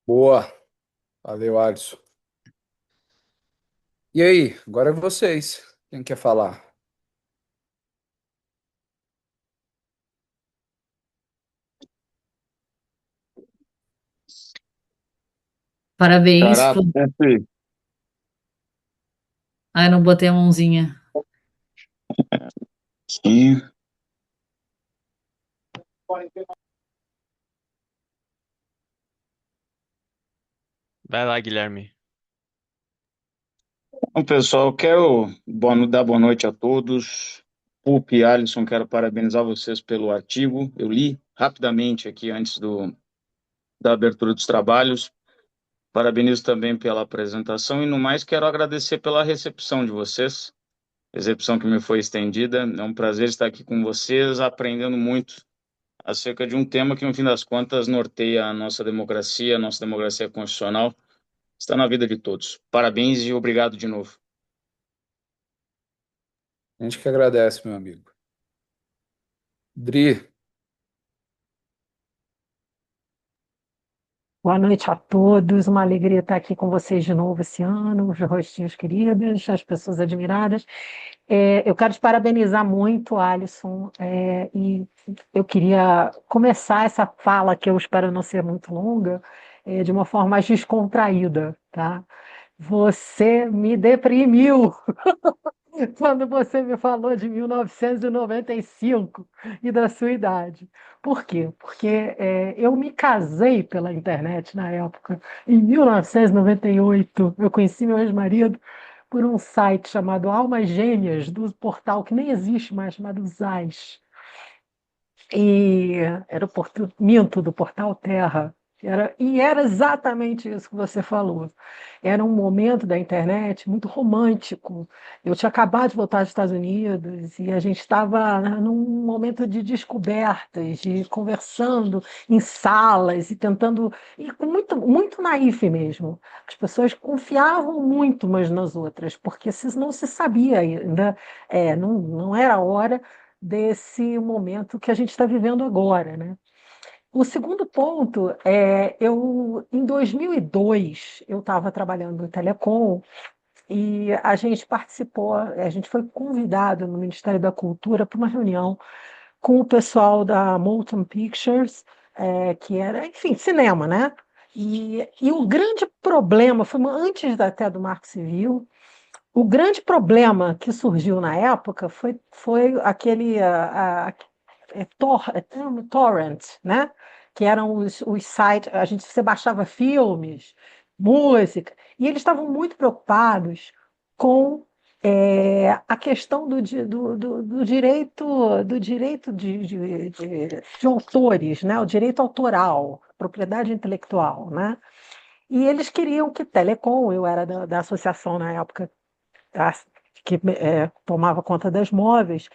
Boa. Valeu, Alisson. E aí, agora é vocês. Quem quer falar? Parabéns. Caraca, sempre. Ai, não botei a mãozinha. Sim. Vai lá, Guilherme. Bom, pessoal, quero dar boa noite a todos. Pup e Alisson, quero parabenizar vocês pelo artigo. Eu li rapidamente aqui antes da abertura dos trabalhos. Parabenizo também pela apresentação e, no mais, quero agradecer pela recepção de vocês, recepção que me foi estendida. É um prazer estar aqui com vocês, aprendendo muito acerca de um tema que, no fim das contas, norteia a nossa democracia constitucional, está na vida de todos. Parabéns e obrigado de novo. A gente que agradece, meu amigo. Dri, Boa noite a todos, uma alegria estar aqui com vocês de novo esse ano, os rostinhos queridos, as pessoas admiradas. Eu quero te parabenizar muito, Alisson, e eu queria começar essa fala, que eu espero não ser muito longa, de uma forma mais descontraída, tá? Você me deprimiu quando você me falou de 1995 e da sua idade. Por quê? Porque eu me casei pela internet na época, em 1998. Eu conheci meu ex-marido por um site chamado Almas Gêmeas, do portal que nem existe mais, chamado Zaz. E era o minto do Portal Terra. E era exatamente isso que você falou. Era um momento da internet muito romântico. Eu tinha acabado de voltar dos Estados Unidos e a gente estava num momento de descobertas, de conversando em salas e tentando, e com muito, muito naif mesmo. As pessoas confiavam muito umas nas outras, porque não se sabia ainda, não era a hora desse momento que a gente está vivendo agora, né? O segundo ponto em 2002, eu estava trabalhando no Telecom e a gente participou, a gente foi convidado no Ministério da Cultura para uma reunião com o pessoal da Motion Pictures, que era, enfim, cinema, né? E o grande problema, foi antes até do Marco Civil, o grande problema que surgiu na época foi aquele torrent, né? Que eram os sites, você baixava filmes, música, e eles estavam muito preocupados com a questão do direito de autores, né? O direito autoral, a propriedade intelectual, né? E eles queriam que Telecom, eu era da associação na época a- que tomava conta das móveis,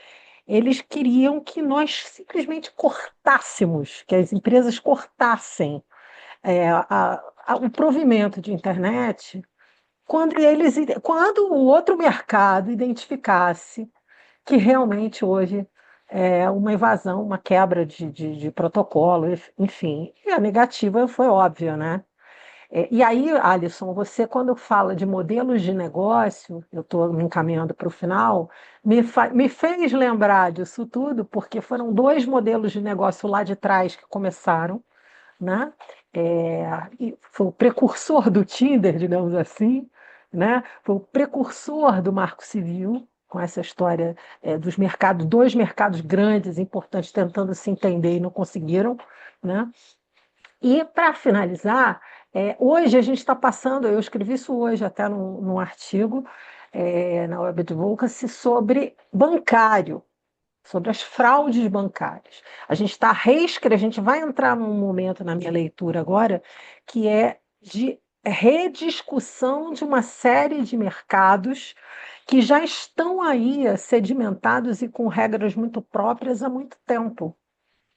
eles queriam que nós simplesmente cortássemos, que as empresas cortassem o provimento de internet quando o outro mercado identificasse que realmente hoje é uma invasão, uma quebra de protocolo, enfim. E a negativa foi óbvia, né? E aí, Alisson, você, quando fala de modelos de negócio, eu estou me encaminhando para o final, me fez lembrar disso tudo, porque foram dois modelos de negócio lá de trás que começaram, né? E foi o precursor do Tinder, digamos assim, né? Foi o precursor do Marco Civil, com essa história dos mercados, dois mercados grandes, importantes, tentando se entender e não conseguiram, né? E, para finalizar, hoje a gente está passando, eu escrevi isso hoje até num artigo na Web Advocacy sobre bancário, sobre as fraudes bancárias. A gente está reescrevendo, a gente vai entrar num momento na minha leitura agora que é de rediscussão de uma série de mercados que já estão aí sedimentados e com regras muito próprias há muito tempo,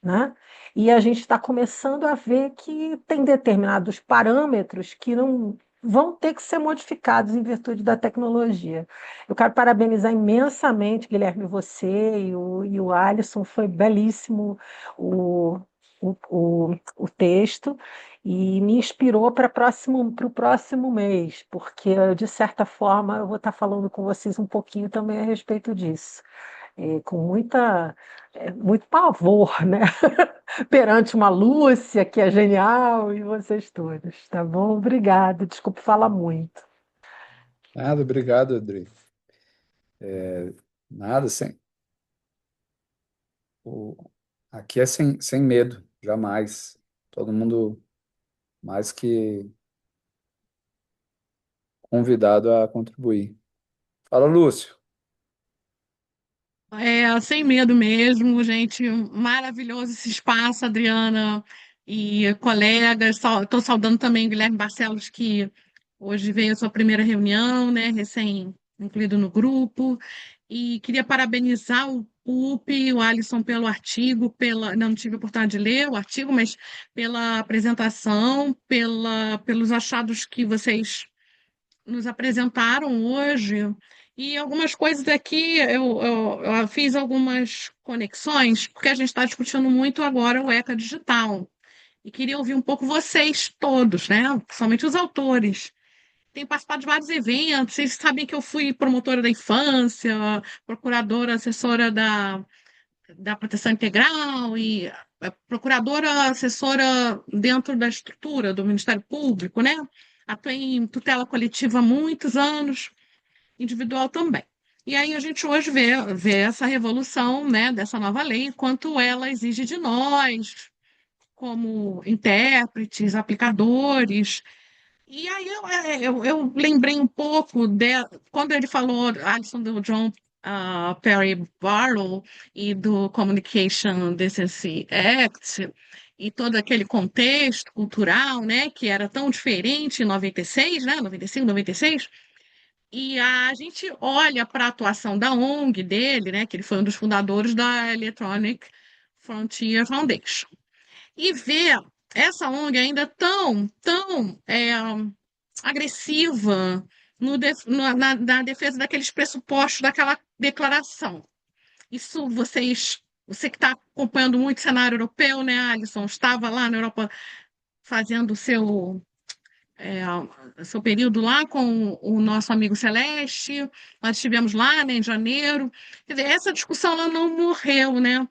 né? E a gente está começando a ver que tem determinados parâmetros que não vão ter que ser modificados em virtude da tecnologia. Eu quero parabenizar imensamente, Guilherme, você e o Alisson, foi belíssimo o, o texto e me inspirou para o próximo mês, porque, de certa forma, eu vou estar falando com vocês um pouquinho também a respeito disso. Com muito pavor, né? Perante uma Lúcia que é genial e vocês todos, tá bom? Obrigada, desculpe falar muito. nada, obrigado, Dri. Nada, o, aqui é sem medo, jamais. Todo mundo mais que convidado a contribuir. Fala, Lúcio. Sem medo mesmo, gente. Maravilhoso esse espaço, Adriana. e colegas. Estou saudando também o Guilherme Barcelos, que hoje veio a sua primeira reunião, né, recém-incluído no grupo. E queria parabenizar o UP e o Alisson pelo artigo, não tive a oportunidade de ler o artigo, mas pela apresentação, pelos achados que vocês nos apresentaram hoje. E algumas coisas aqui, eu fiz algumas conexões, porque a gente está discutindo muito agora o ECA digital. E queria ouvir um pouco vocês todos, né? Principalmente os autores. Tenho participado de vários eventos, vocês sabem que eu fui promotora da infância, procuradora, assessora da proteção integral e procuradora, assessora dentro da estrutura do Ministério Público, né? Atuei em tutela coletiva há muitos anos, individual também. E aí a gente hoje vê essa revolução, né, dessa nova lei, quanto ela exige de nós, como intérpretes, aplicadores. E aí eu lembrei um pouco quando ele falou, Alisson, do John Perry Barlow e do Communication Decency Act e todo aquele contexto cultural, né, que era tão diferente em 96, né, 95, 96. E a gente olha para a atuação da ONG dele, né, que ele foi um dos fundadores da Electronic Frontier Foundation, e vê essa ONG ainda tão agressiva na defesa daqueles pressupostos daquela declaração. Isso você que está acompanhando muito o cenário europeu, né, Alisson? Estava lá na Europa fazendo seu período lá com o nosso amigo Celeste, nós estivemos lá, né, em janeiro. Quer dizer, essa discussão ela não morreu, né?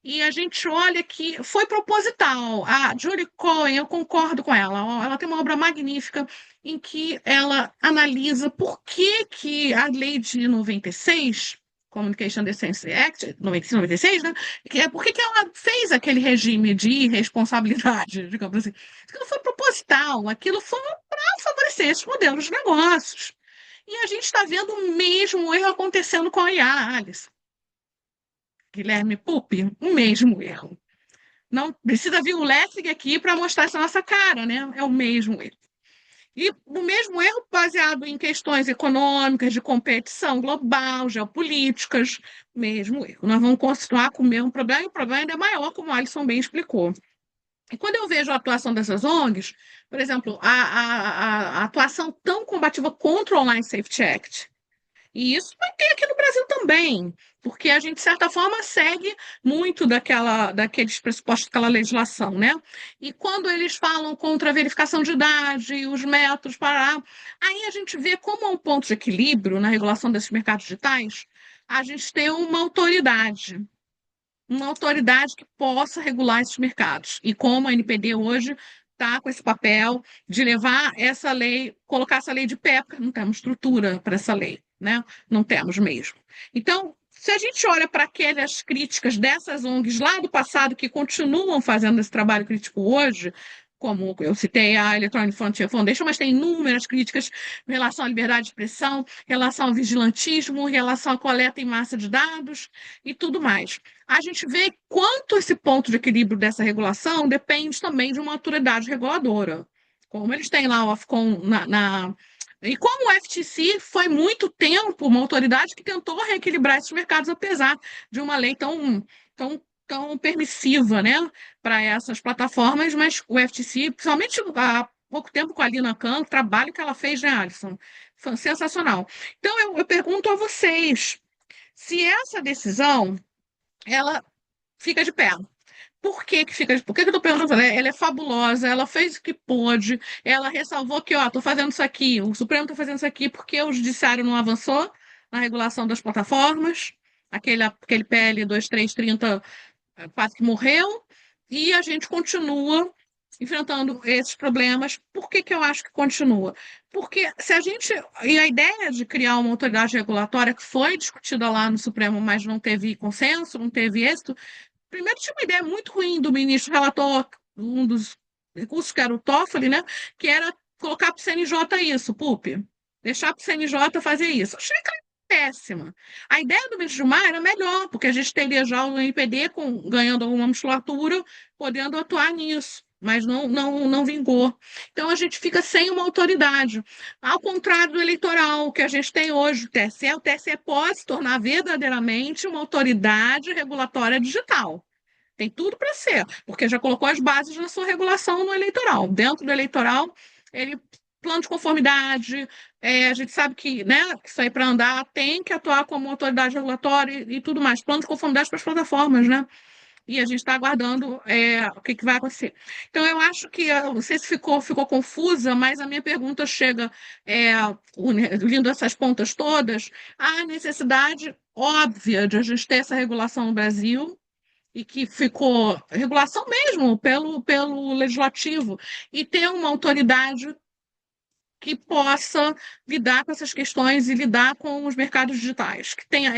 E a gente olha que foi proposital. A Julie Cohen, eu concordo com ela. Ela tem uma obra magnífica em que ela analisa por que a lei de 96, Communication Decency Act, 95, 96, né? Por que ela fez aquele regime de irresponsabilidade, digamos assim. Aquilo foi proposital, aquilo foi para favorecer esses modelos de negócios. E a gente está vendo o mesmo erro acontecendo com a IA, Alice. Guilherme Pupi, o mesmo erro. Não precisa vir o Lessig aqui para mostrar essa nossa cara, né? É o mesmo erro. E o mesmo erro baseado em questões econômicas, de competição global, geopolíticas, mesmo erro. Nós vamos continuar com o mesmo problema, e o problema ainda é maior, como o Alisson bem explicou. E quando eu vejo a atuação dessas ONGs, por exemplo, a atuação tão combativa contra o Online Safety Act, e isso vai ter aqui no Brasil também, porque a gente, de certa forma, segue muito daqueles pressupostos daquela legislação, né? E quando eles falam contra a verificação de idade, os métodos, aí a gente vê como há um ponto de equilíbrio na regulação desses mercados digitais, a gente tem uma autoridade que possa regular esses mercados. E como a NPD hoje está com esse papel de levar essa lei, colocar essa lei de pé, porque não temos estrutura para essa lei, né? Não temos mesmo. Então, se a gente olha para aquelas críticas dessas ONGs lá do passado que continuam fazendo esse trabalho crítico hoje, como eu citei a Electronic Frontier Foundation, mas tem inúmeras críticas em relação à liberdade de expressão, em relação ao vigilantismo, em relação à coleta em massa de dados e tudo mais. A gente vê quanto esse ponto de equilíbrio dessa regulação depende também de uma autoridade reguladora. Como eles têm lá o Ofcom E como o FTC foi muito tempo uma autoridade que tentou reequilibrar esses mercados, apesar de uma lei tão permissiva, né, para essas plataformas, mas o FTC, principalmente há pouco tempo com a Lina Khan, o trabalho que ela fez, né, Alisson? Foi sensacional. Então, eu pergunto a vocês, se essa decisão, ela fica de pé. Por que fica? Por que eu estou perguntando? Ela é fabulosa, ela fez o que pôde, ela ressalvou que, estou fazendo isso aqui, o Supremo está fazendo isso aqui porque o Judiciário não avançou na regulação das plataformas, aquele PL 2330 quase que morreu, e a gente continua enfrentando esses problemas. Por que eu acho que continua? Porque e a ideia de criar uma autoridade regulatória que foi discutida lá no Supremo, mas não teve consenso, não teve êxito. Primeiro, tinha uma ideia muito ruim do ministro relator, um dos recursos que era o Toffoli, né? Que era colocar para o CNJ isso, PUP. Deixar para o CNJ fazer isso. Achei que era péssima. A ideia do ministro Gilmar era melhor, porque a gente teria já o NPD ganhando alguma musculatura, podendo atuar nisso. mas não vingou. Então a gente fica sem uma autoridade. Ao contrário do eleitoral que a gente tem hoje, o TSE pode se tornar verdadeiramente uma autoridade regulatória digital. Tem tudo para ser, porque já colocou as bases da sua regulação no eleitoral. Dentro do eleitoral, ele plano de conformidade, a gente sabe que, né, que isso aí para andar tem que atuar como autoridade regulatória e tudo mais. Plano de conformidade para as plataformas, né? E a gente está aguardando o que, que vai acontecer. Então, eu acho que, não sei se ficou confusa, mas a minha pergunta chega, unindo essas pontas todas, à necessidade óbvia de a gente ter essa regulação no Brasil, e que ficou regulação mesmo pelo legislativo, e ter uma autoridade que possa lidar com essas questões e lidar com os mercados digitais, que tenha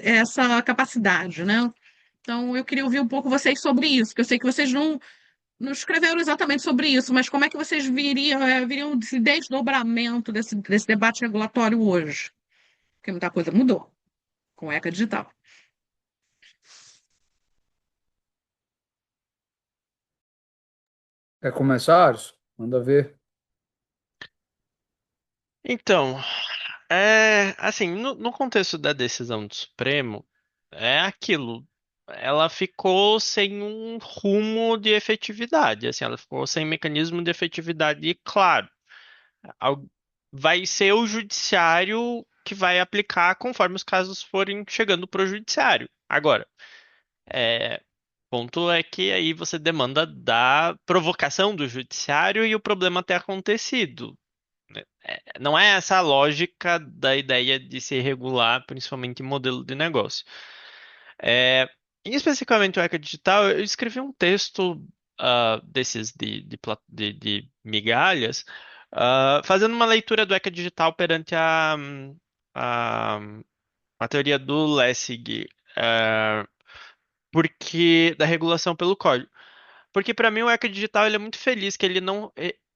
essa capacidade, né? Então, eu queria ouvir um pouco vocês sobre isso, que eu sei que vocês não escreveram exatamente sobre isso, mas como é que vocês viriam esse desdobramento desse debate regulatório hoje? Porque muita coisa mudou com a ECA digital. Quer começar, Alisson? Manda ver. Então, assim, no contexto da decisão do Supremo, é aquilo. Ela ficou sem um rumo de efetividade, assim, ela ficou sem mecanismo de efetividade claro. Al- Vai ser o judiciário que vai aplicar conforme os casos forem chegando para o judiciário. Agora, ponto é que aí você demanda da provocação do judiciário e o problema ter acontecido. Não é essa a lógica da ideia de se regular, principalmente em modelo de negócio. Especificamente o ECA Digital, eu escrevi um texto desses de migalhas, fazendo uma leitura do ECA Digital perante a, a teoria do Lessig, porque da regulação pelo código. Porque para mim o ECA Digital ele é muito feliz que ele não,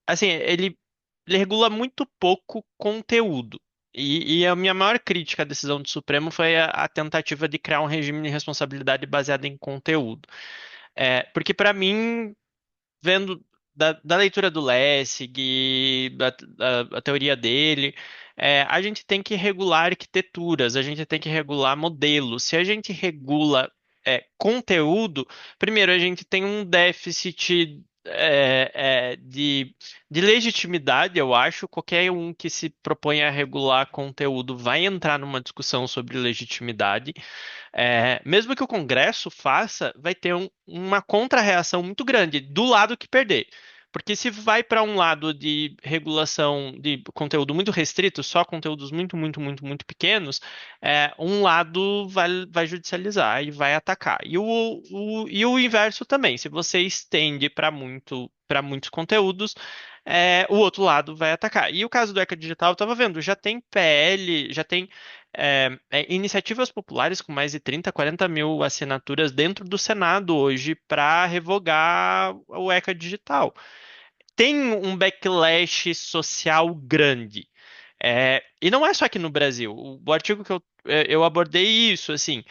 assim, ele regula muito pouco conteúdo. E a minha maior crítica à decisão do Supremo foi a tentativa de criar um regime de responsabilidade baseado em conteúdo. Porque para mim, vendo da leitura do Lessig, a teoria dele, a gente tem que regular arquiteturas, a gente tem que regular modelos. Se a gente regula conteúdo, primeiro a gente tem um déficit de legitimidade, eu acho. Qualquer um que se propõe a regular conteúdo vai entrar numa discussão sobre legitimidade. Mesmo que o Congresso faça, vai ter uma contra-reação muito grande do lado que perder. Porque se vai para um lado de regulação de conteúdo muito restrito, só conteúdos muito, muito, muito, muito pequenos, um lado vai judicializar e vai atacar. E o inverso também. Se você estende para muitos conteúdos, o outro lado vai atacar. E o caso do ECA Digital, eu estava vendo, já tem PL, já tem iniciativas populares com mais de 30, 40 mil assinaturas dentro do Senado hoje para revogar o ECA Digital. Tem um backlash social grande. E não é só aqui no Brasil. O artigo que eu abordei isso, assim,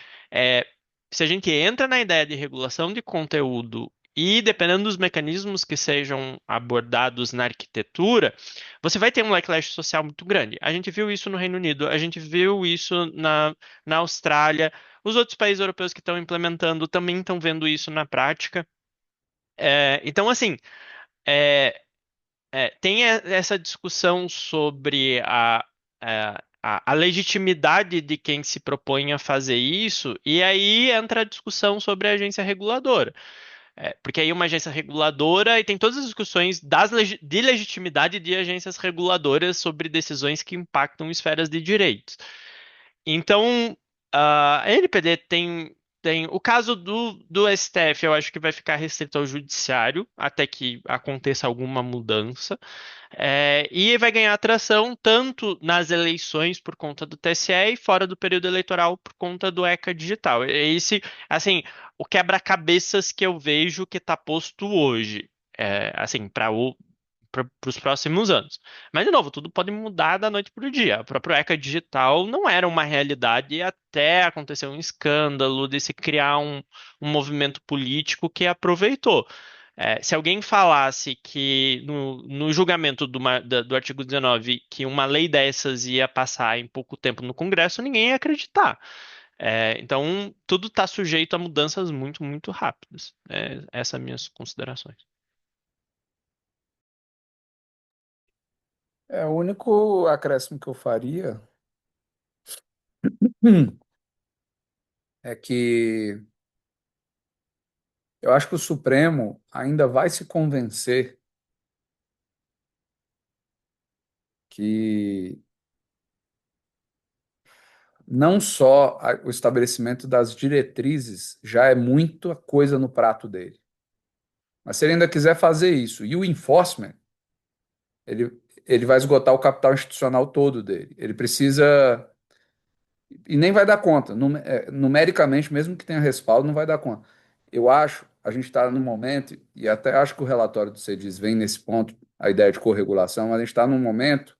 se a gente entra na ideia de regulação de conteúdo e dependendo dos mecanismos que sejam abordados na arquitetura, você vai ter um backlash social muito grande. A gente viu isso no Reino Unido, a gente viu isso na Austrália, os outros países europeus que estão implementando também estão vendo isso na prática. Então, assim, é, tem essa discussão sobre a legitimidade de quem se propõe a fazer isso, e aí entra a discussão sobre a agência reguladora. Porque aí uma agência reguladora e tem todas as discussões de legitimidade de agências reguladoras sobre decisões que impactam esferas de direitos. Então, a NPD tem o caso do STF, eu acho que vai ficar restrito ao judiciário até que aconteça alguma mudança. E vai ganhar atração tanto nas eleições por conta do TSE e fora do período eleitoral por conta do ECA digital. Esse, assim, o quebra-cabeças que eu vejo que está posto hoje, assim, para os próximos anos. Mas, de novo, tudo pode mudar da noite para o dia. O próprio ECA digital não era uma realidade até acontecer um escândalo de se criar um movimento político que aproveitou. Se alguém falasse que no julgamento do artigo 19 que uma lei dessas ia passar em pouco tempo no Congresso, ninguém ia acreditar. Então, tudo está sujeito a mudanças muito, muito rápidas. Essas são as minhas considerações. O único acréscimo que eu faria é que eu acho que o Supremo ainda vai se convencer que não só o estabelecimento das diretrizes já é muita coisa no prato dele, mas se ele ainda quiser fazer isso e o enforcement, ele, ele vai esgotar o capital institucional todo dele. Ele precisa. E nem vai dar conta. Numericamente, mesmo que tenha respaldo, não vai dar conta. Eu acho, a gente está num momento, e até acho que o relatório do CEDIS vem nesse ponto, a ideia de corregulação, mas a gente está num momento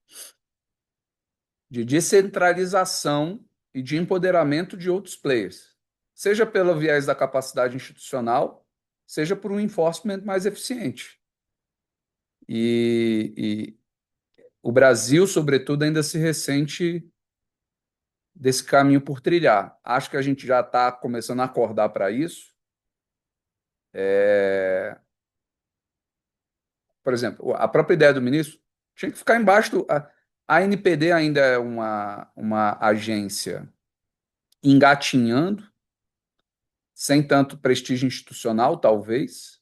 de descentralização e de empoderamento de outros players, seja pelo viés da capacidade institucional, seja por um enforcement mais eficiente. E o Brasil, sobretudo, ainda se ressente desse caminho por trilhar. Acho que a gente já está começando a acordar para isso. Por exemplo, a própria ideia do ministro tinha que ficar embaixo do. A NPD ainda é uma agência engatinhando, sem tanto prestígio institucional, talvez,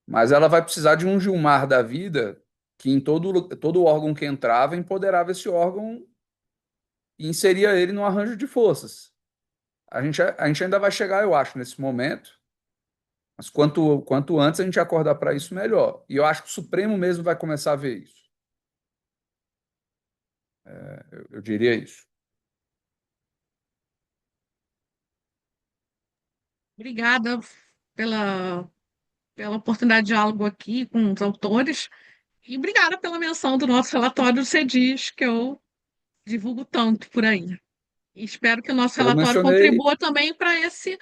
mas ela vai precisar de um Gilmar da vida que em todo órgão que entrava empoderava esse órgão e inseria ele no arranjo de forças. A gente ainda vai chegar, eu acho, nesse momento, mas quanto antes a gente acordar para isso, melhor. E eu acho que o Supremo mesmo vai começar a ver isso. Eu diria isso. Obrigada pela oportunidade de diálogo aqui com os autores e obrigada pela menção do nosso relatório do CEDIS, que eu divulgo tanto por aí. E espero que o nosso Eu relatório mencionei, contribua também para esse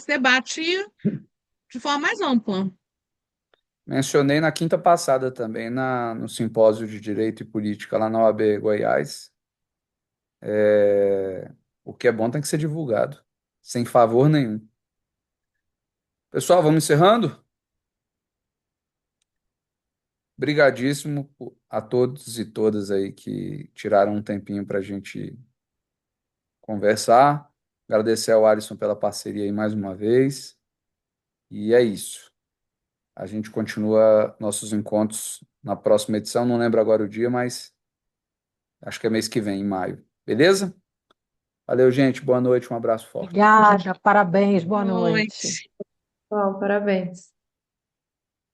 debate de forma mais ampla. mencionei na quinta passada também, no Simpósio de Direito e Política lá na OAB Goiás. O que é bom tem que ser divulgado, sem favor nenhum. Pessoal, vamos encerrando? Brigadíssimo a todos e todas aí que tiraram um tempinho para a gente conversar. Agradecer ao Alisson pela parceria aí mais uma vez. E é isso. A gente continua nossos encontros na próxima edição. Não lembro agora o dia, mas acho que é mês que vem, em maio. Beleza? Valeu, gente. Boa noite. Um abraço forte. Obrigada, parabéns, boa Boa noite. noite. Bom, parabéns.